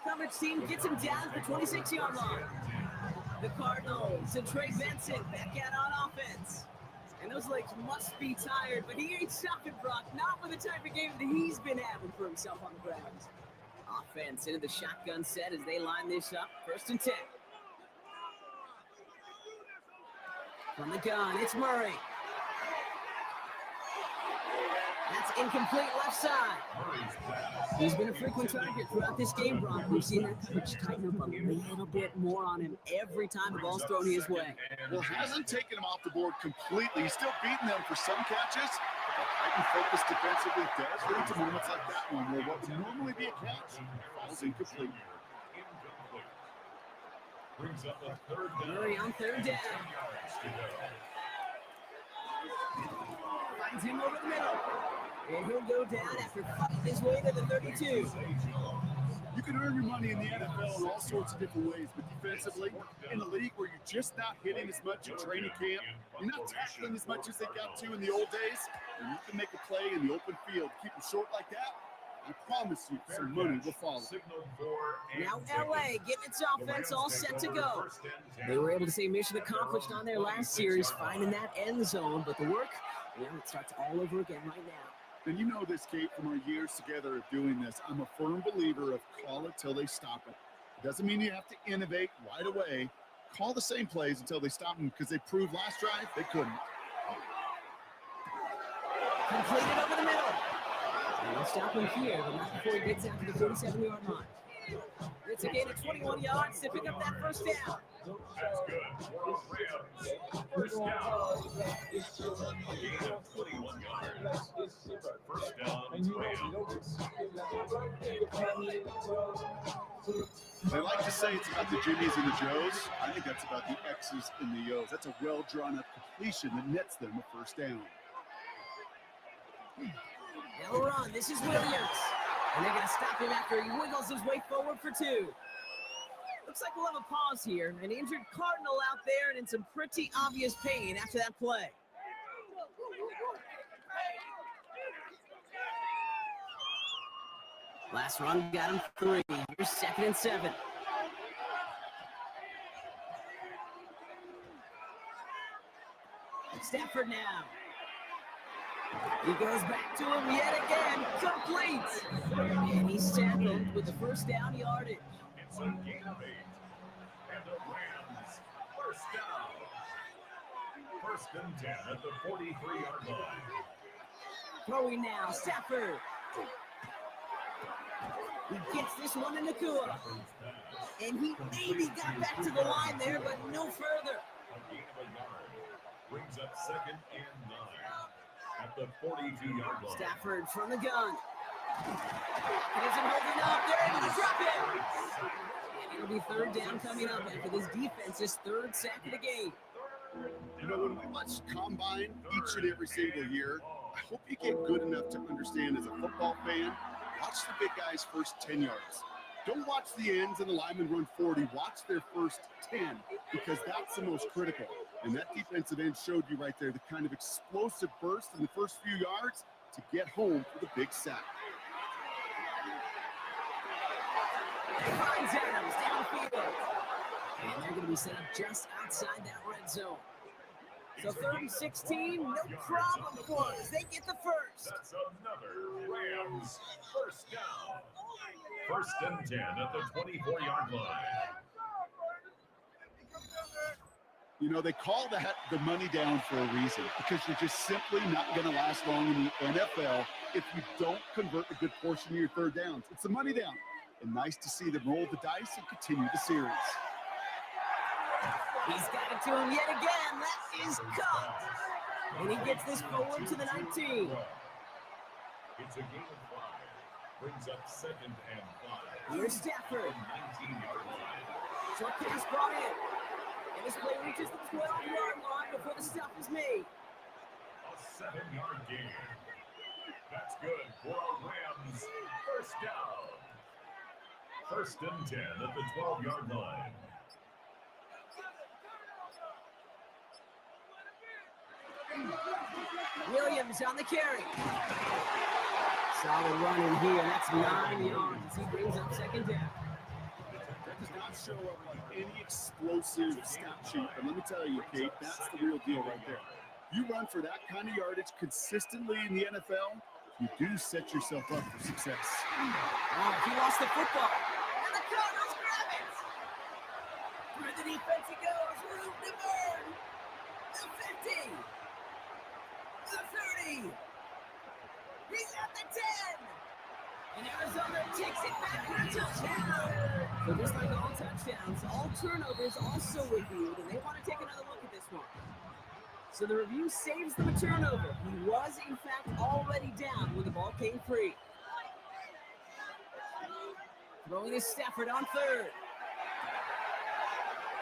[SPEAKER 1] Coverage team gets him down at the 26-yard line. The Cardinals and Trey Benson back out on offense. And those legs must be tired, but he ain't stopping Brock. Not with the type of game that he's been having for himself on the ground. Offense into the shotgun set as they line this up. 1st and 10. From the gun, it's Murray. That's incomplete left side. He's been a frequent target throughout this game, Brock. We've seen that coverage tighten up a little bit more on him every time the ball's thrown his way.
[SPEAKER 2] Well, hasn't taken him off the board completely. He's still beating them for some catches. But heightened focus defensively does lead to moments like that one where what would normally be a catch falls incomplete.
[SPEAKER 3] Brings up a 3rd down.
[SPEAKER 1] Murray on 3rd down. Finds him over the middle. And he'll go down after fighting his way to the 32.
[SPEAKER 2] You can earn your money in the NFL in all sorts of different ways, but defensively, in a league where you're just not hitting as much at training camp, you're not tackling as much as they got to in the old days, and you can make a play in the open field, keep it short like that, I promise you some money will follow.
[SPEAKER 1] Now LA getting its offense all set to go. They were able to say mission accomplished on their last series, finding that end zone, but the work, well, it starts all over again right now.
[SPEAKER 2] And you know this, Kate, from our years together of doing this. I'm a firm believer of call it till they stop it. It doesn't mean you have to innovate right away. Call the same plays until they stop them because they proved last drive they couldn't.
[SPEAKER 1] Completed over the middle. And they'll stop him here, but not before he gets out to the 47-yard line. It's a gain of 21 yards to pick up that 1st down.
[SPEAKER 3] That's good. Rams. 1st down. A gain of 21 yards. 1st down, Rams.
[SPEAKER 2] They like to say it's about the Jimmies and the Joes. I think that's about the X's and the O's. That's a well-drawn-up completion that nets them a 1st down.
[SPEAKER 1] They'll run. This is Williams. And they're going to stop him after he wiggles his way forward for 2. Looks like we'll have a pause here. An injured Cardinal out there and in some pretty obvious pain after that play. Last run got him 3. Here's 2nd and 7. Stafford now. He goes back to him yet again. Complete. And he's tackled with the 1st down yardage.
[SPEAKER 3] It's a gain of 8. And the Rams 1st down. 1st and 10 at the 43-yard line.
[SPEAKER 1] Throwing now, Stafford. He gets this one in the Nakua. And he maybe got back to the line there, but no further.
[SPEAKER 3] A gain of a yard. Brings up 2nd and 9 at the 42-yard line.
[SPEAKER 1] Stafford from the gun. It isn't holding up. They're able to drop it. And It'll be third down coming up after this defense's third sack of the game.
[SPEAKER 2] You know, when we watch Combine each and every single year, I hope you get good enough to understand as a football fan, watch the big guys' first 10 yards. Don't watch the ends and the linemen run 40. Watch their first 10 because that's the most critical. And that defensive end showed you right there the kind of explosive burst in the first few yards to get home for the big sack.
[SPEAKER 1] Finds Adams downfield. And they're going to be set up just outside that red zone. So 3rd and 16, no problem for us. They get the first.
[SPEAKER 3] That's another Rams first down. 1st and 10 at the 24-yard line.
[SPEAKER 2] You know, they call that the money down for a reason because you're just simply not going to last long in the NFL if you don't convert a good portion of your third downs. It's the money down. And nice to see them roll the dice and continue the series.
[SPEAKER 1] He's got it to him yet again. That is caught. And he gets this forward to the 19.
[SPEAKER 3] It's a gain of 5. Brings up 2nd and 5.
[SPEAKER 1] Here's Stafford.
[SPEAKER 3] 19-yard line.
[SPEAKER 1] Short pass brought in. And this play reaches the 12-yard line before the stop is made.
[SPEAKER 3] A 7-yard gain. That's good for a Rams first down. 1st and 10 at the 12-yard line.
[SPEAKER 1] Williams on the carry. Solid run in here. That's 9 yards as he brings up 2nd down.
[SPEAKER 2] That does not show up on any explosive stat sheet. But let me tell you, Kate, that's the real deal right there. You run for that kind of yardage consistently in the NFL, you do set yourself up for success.
[SPEAKER 1] Oh, he lost the football. And the Cardinals grab it. Through the defense he goes. Room to burn. The 50. The 30. He's at the 10. And Arizona takes it back for a touchdown. So just like all touchdowns, all turnovers also reviewed, and they want to take another look at this one. So the review saves them a turnover. He was, in fact, already down when the ball came free. Throwing is Stafford on 3rd.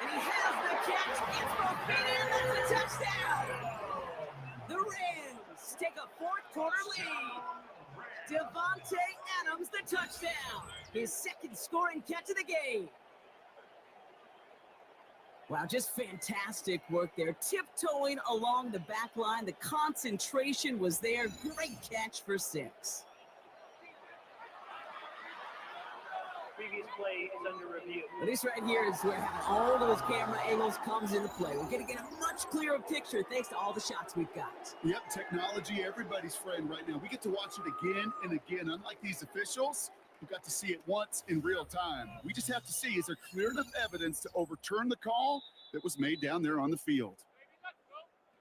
[SPEAKER 1] And he has the catch. It's both feet in. That's a touchdown. The Rams take a 4th quarter lead. Devontae Adams, the touchdown. His 2nd scoring catch of the game. Wow, just fantastic work there. Tiptoeing along the back line. The concentration was there. Great catch for 6.
[SPEAKER 5] Previous play is under review.
[SPEAKER 1] Well, this right here is where having all those camera angles comes into play. We're going to get a much clearer picture thanks to all the shots we've got.
[SPEAKER 2] Yep, technology, everybody's friend right now. We get to watch it again and again. Unlike these officials, who got to see it once in real time. We just have to see, is there clear enough evidence to overturn the call that was made down there on the field?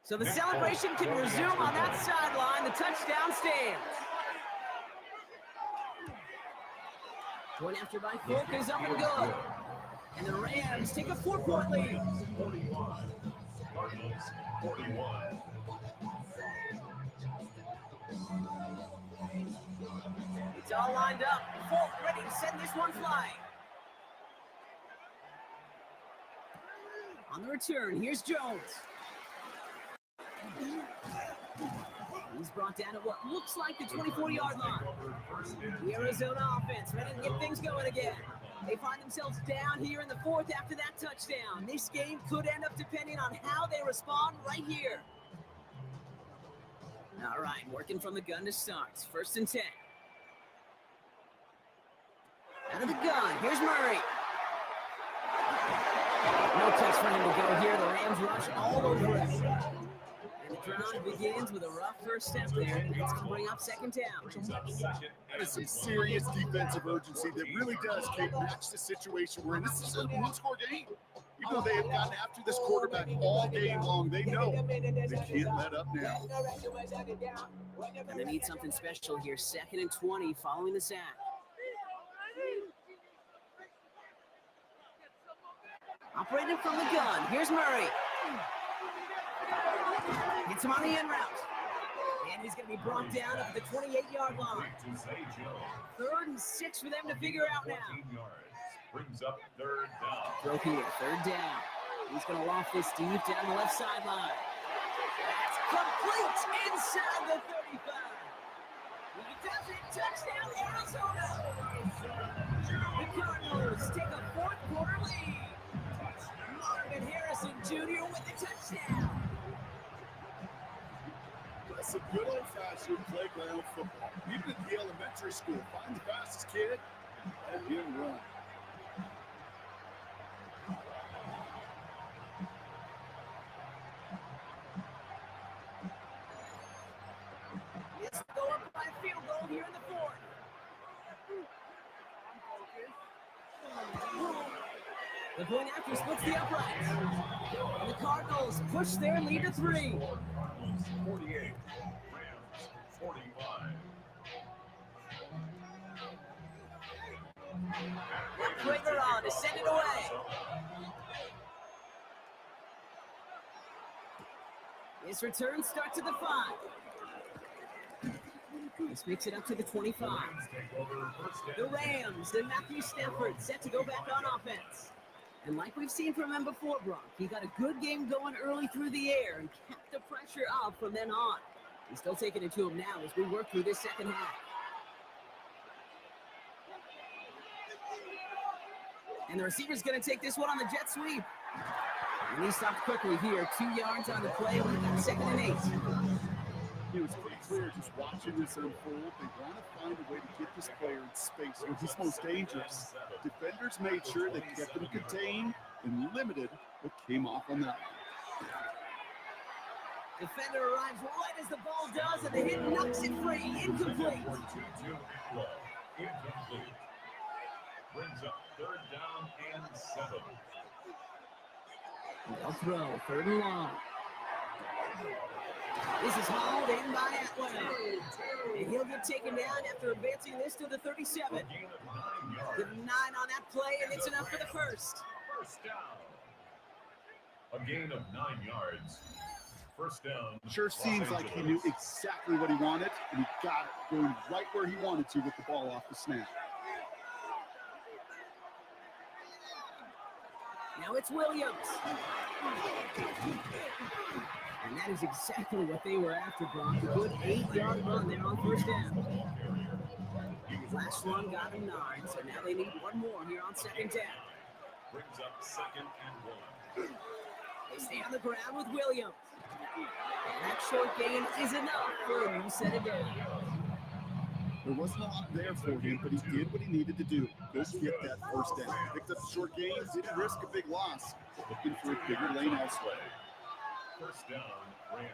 [SPEAKER 1] So the celebration can resume on that sideline. The touchdown stands. Going after by Folk is up and good. And the Rams take a 4-point lead.
[SPEAKER 3] 41. Cardinals 41.
[SPEAKER 1] It's all lined up. Folk ready to send this one flying. On the return, here's Jones. He's brought down at what looks like the 24-yard line. The Arizona offense ready to get things going again. They find themselves down here in the 4th after that touchdown. This game could end up depending on how they respond right here. All right, working from the gun to start. 1st and 10. Out of the gun, here's Murray. No place for him to go here. The Rams rush all over him. And the drive begins with a rough first step there. And that's going to bring up 2nd down.
[SPEAKER 2] That is some serious defensive urgency that really does, Kate, match the situation we're in. This is a one-score game. Even though they have gotten after this quarterback all game long, they know they can't let up now.
[SPEAKER 1] And they need something special here. 2nd and 20 following the sack. Operating from the gun. Here's Murray. Gets him on the end route. And he's going to be brought down at the 28-yard line. 3rd and 6 for them to figure out now.
[SPEAKER 3] Brings up third down.
[SPEAKER 1] Throw here, third down. He's going to loft this deep down the left sideline. That's complete inside the 35. He does it. Touchdown, Arizona. The Cardinals take a fourth quarter lead. Marvin Harrison Jr. with the touchdown.
[SPEAKER 2] That's some good old-fashioned playground football. Even at the elementary school, find the fastest kid and get him run.
[SPEAKER 1] It's go up by a field goal here in the fourth. The point after splits the uprights. And the Cardinals push their lead to 3.
[SPEAKER 3] Cardinals 48, Rams 45.
[SPEAKER 1] Later on to send it away. This return starts at the 5. This makes it up to the 25. The Rams and Matthew Stafford set to go back on offense. And like we've seen from him before, Brock, he got a good game going early through the air and kept the pressure up from then on. He's still taking it to him now as we work through this second half. And the receiver's going to take this one on the jet sweep. And he stopped quickly here. 2 yards on the play. We've got 2nd and 8.
[SPEAKER 2] It was pretty clear just watching this unfold. They want to find a way to get this player in space where he's most dangerous. Defenders made sure they kept him contained and limited what came off on that.
[SPEAKER 1] Defender arrives right as the ball does, and the hit knocks it free. Incomplete.
[SPEAKER 3] Incomplete. Brings up third down and 7.
[SPEAKER 1] They'll throw, 3rd and long. This is hauled in by Atwell. And he'll get taken down after advancing this to the 37. Give him 9 on that play, and it's enough for the first.
[SPEAKER 3] First down. A gain of 9 yards. First down.
[SPEAKER 2] Sure seems like he knew exactly what he wanted, and he got it going right where he wanted to with the ball off the snap.
[SPEAKER 1] Now it's Williams. And that is exactly what they were after, Brock. A good 8-yard run there on first down. Last one got him 9, so now they need one more here on 2nd down.
[SPEAKER 3] Brings up 2nd and 1.
[SPEAKER 1] They stay on the ground with Williams. And that short gain is enough for a new set of downs.
[SPEAKER 2] There wasn't a lot there for him, but he did what he needed to do. Go get that first down. Picked up the short gain, didn't risk a big loss. Looking for a bigger lane elsewhere.
[SPEAKER 3] First down, Rams.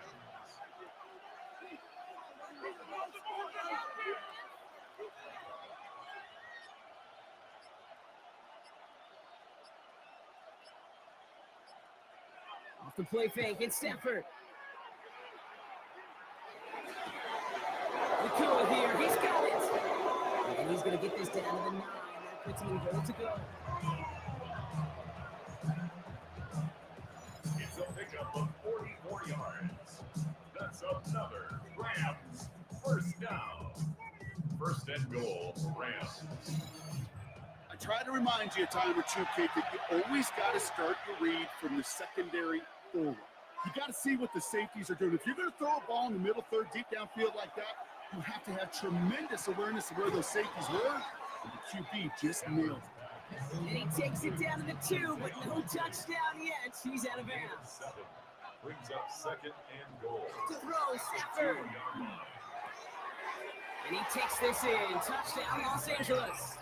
[SPEAKER 1] Off the play fake, it's Stafford. Nakua here, he's got it. And he's going to get this down to the 9. That puts him in goal to go.
[SPEAKER 3] It's a pickup of 44 yards. That's another Rams first down. First and goal, Rams.
[SPEAKER 2] I try to remind you a time or two, Kate, that you always got to start your read from the secondary forward. You got to see what the safeties are doing. If you're going to throw a ball in the middle third, deep downfield like that, you have to have tremendous awareness of where those safeties were. And the QB just nailed it.
[SPEAKER 1] And he takes it down to the 2, but no touchdown yet. He's out of bounds.
[SPEAKER 3] Brings up 2nd and goal.
[SPEAKER 1] To throw, Stafford. And he takes this in. Touchdown, Los Angeles.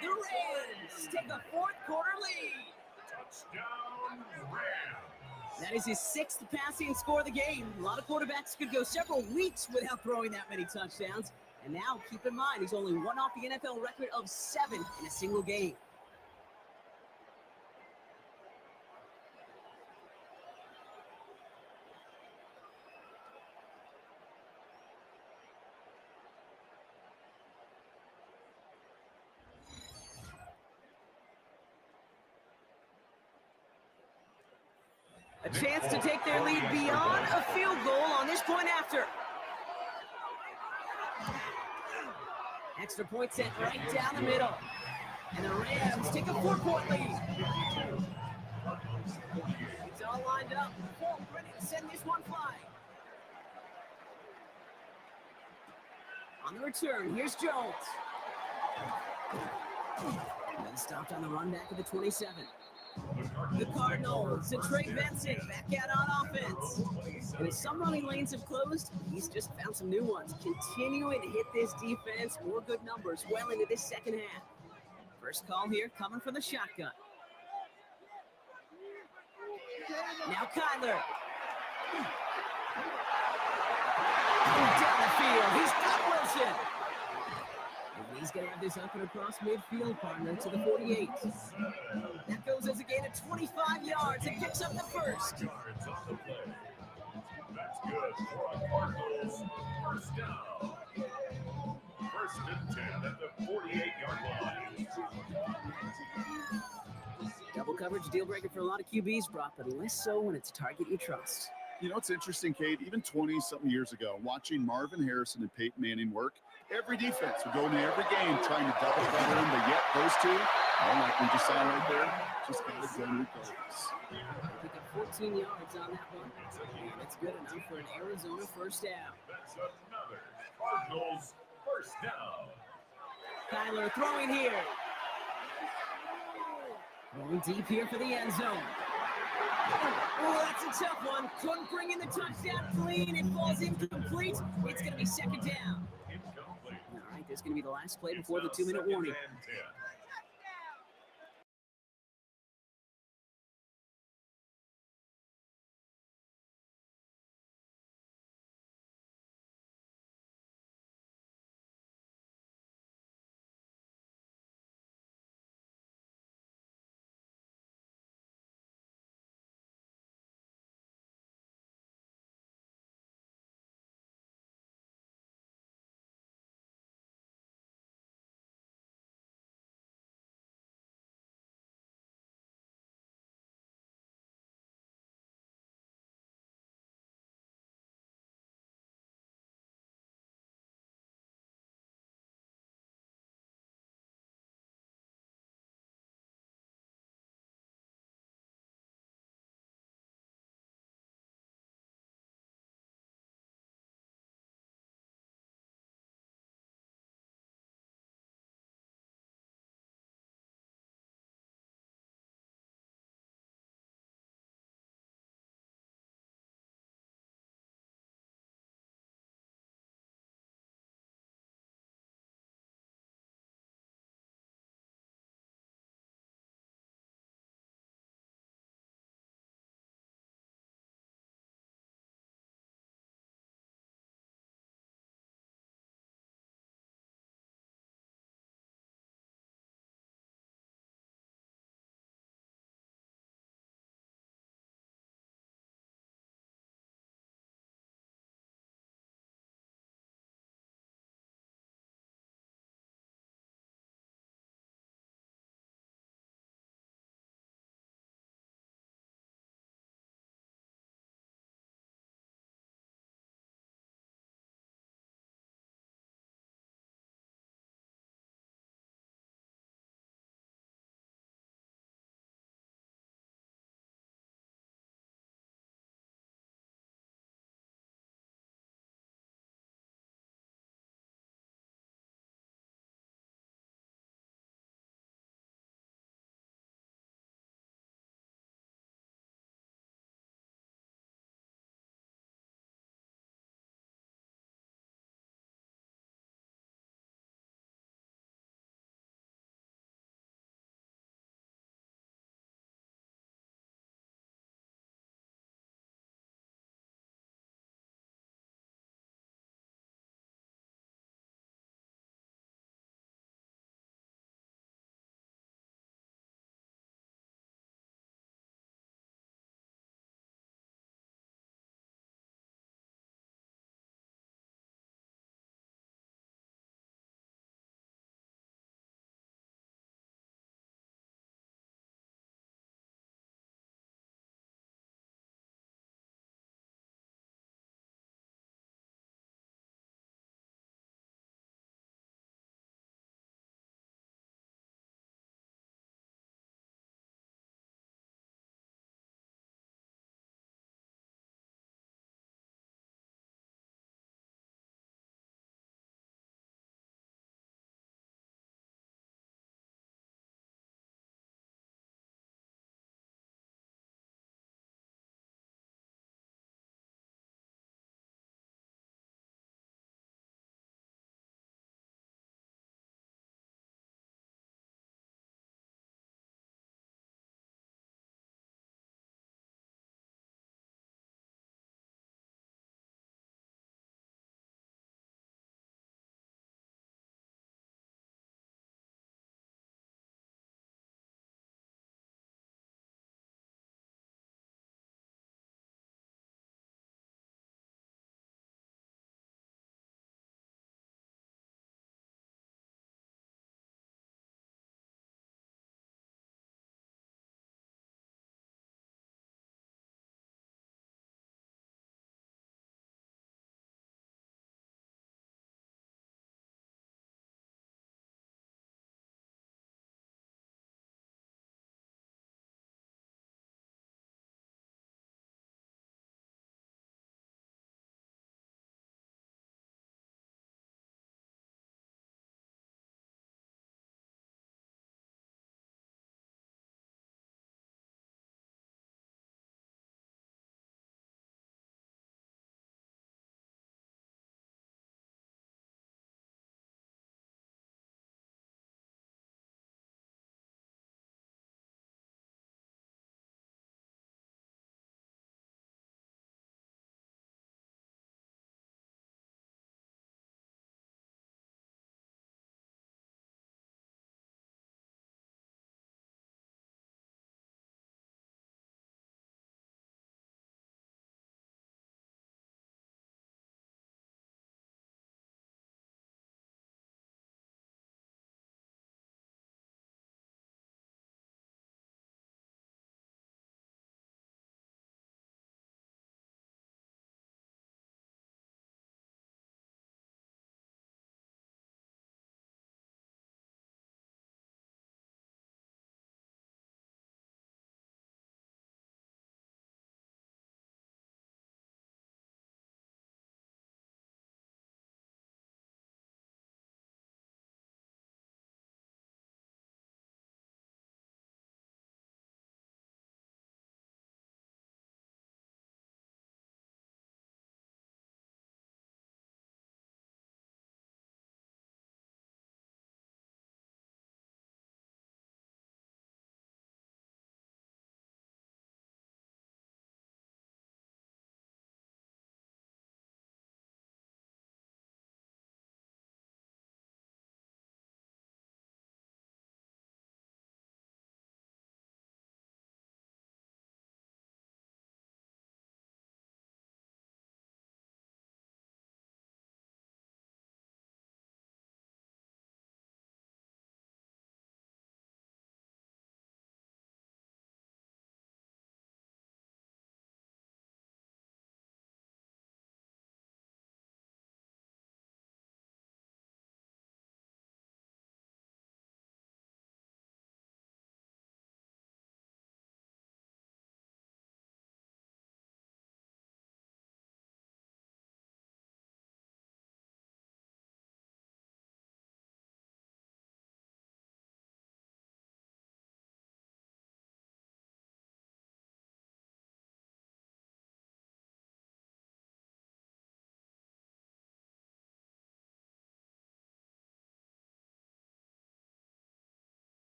[SPEAKER 1] The Rams take a fourth quarter lead.
[SPEAKER 3] Touchdown, Rams.
[SPEAKER 1] That is his 6th passing score of the game. A lot of quarterbacks could go several weeks without throwing that many touchdowns. And now, keep in mind, he's only one off the NFL record of 7 in a single game. A chance to take their lead beyond a field goal on this point after. Extra point set right down the middle. And the Rams take a 4-point lead. It's all lined up. Ready to send this one flying. On the return, here's Jones. And then stopped on the run back of the 27. The Cardinals and Trey Benson back out on offense. And as some running lanes have closed, he's just found some new ones. Continuing to hit this defense, more good numbers well into this second half. First call here coming from the shotgun. Now Kyler. Down the field, he's got Wilson. And he's going to have this up and across midfield, partner, to the 48. That goes as a gain of 25 yards and picks up the first.
[SPEAKER 3] Yards on the play. That's good for the Cardinals. First down. First and 10 at the 48-yard line.
[SPEAKER 1] Double coverage deal breaker for a lot of QBs, Brock, but less so when it's a target you trust.
[SPEAKER 2] You know, it's interesting, Kate, even 20-something years ago, watching Marvin Harrison and Peyton Manning work, every defense would go into every game trying to double cover them, but yet those two, well, like we just saw right there, just got to go regardless.
[SPEAKER 1] Pick up 14 yards on that one, and it's good enough for an Arizona first down.
[SPEAKER 3] That's another Cardinals first down.
[SPEAKER 1] Kyler throwing here. Going deep here for the end zone. Oh, that's a tough one. Couldn't bring in the touchdown clean. It falls incomplete. It's going to be second down.
[SPEAKER 3] Incomplete.
[SPEAKER 1] All right, this is going to be the last play before the 2-minute warning.
[SPEAKER 3] Second and 10.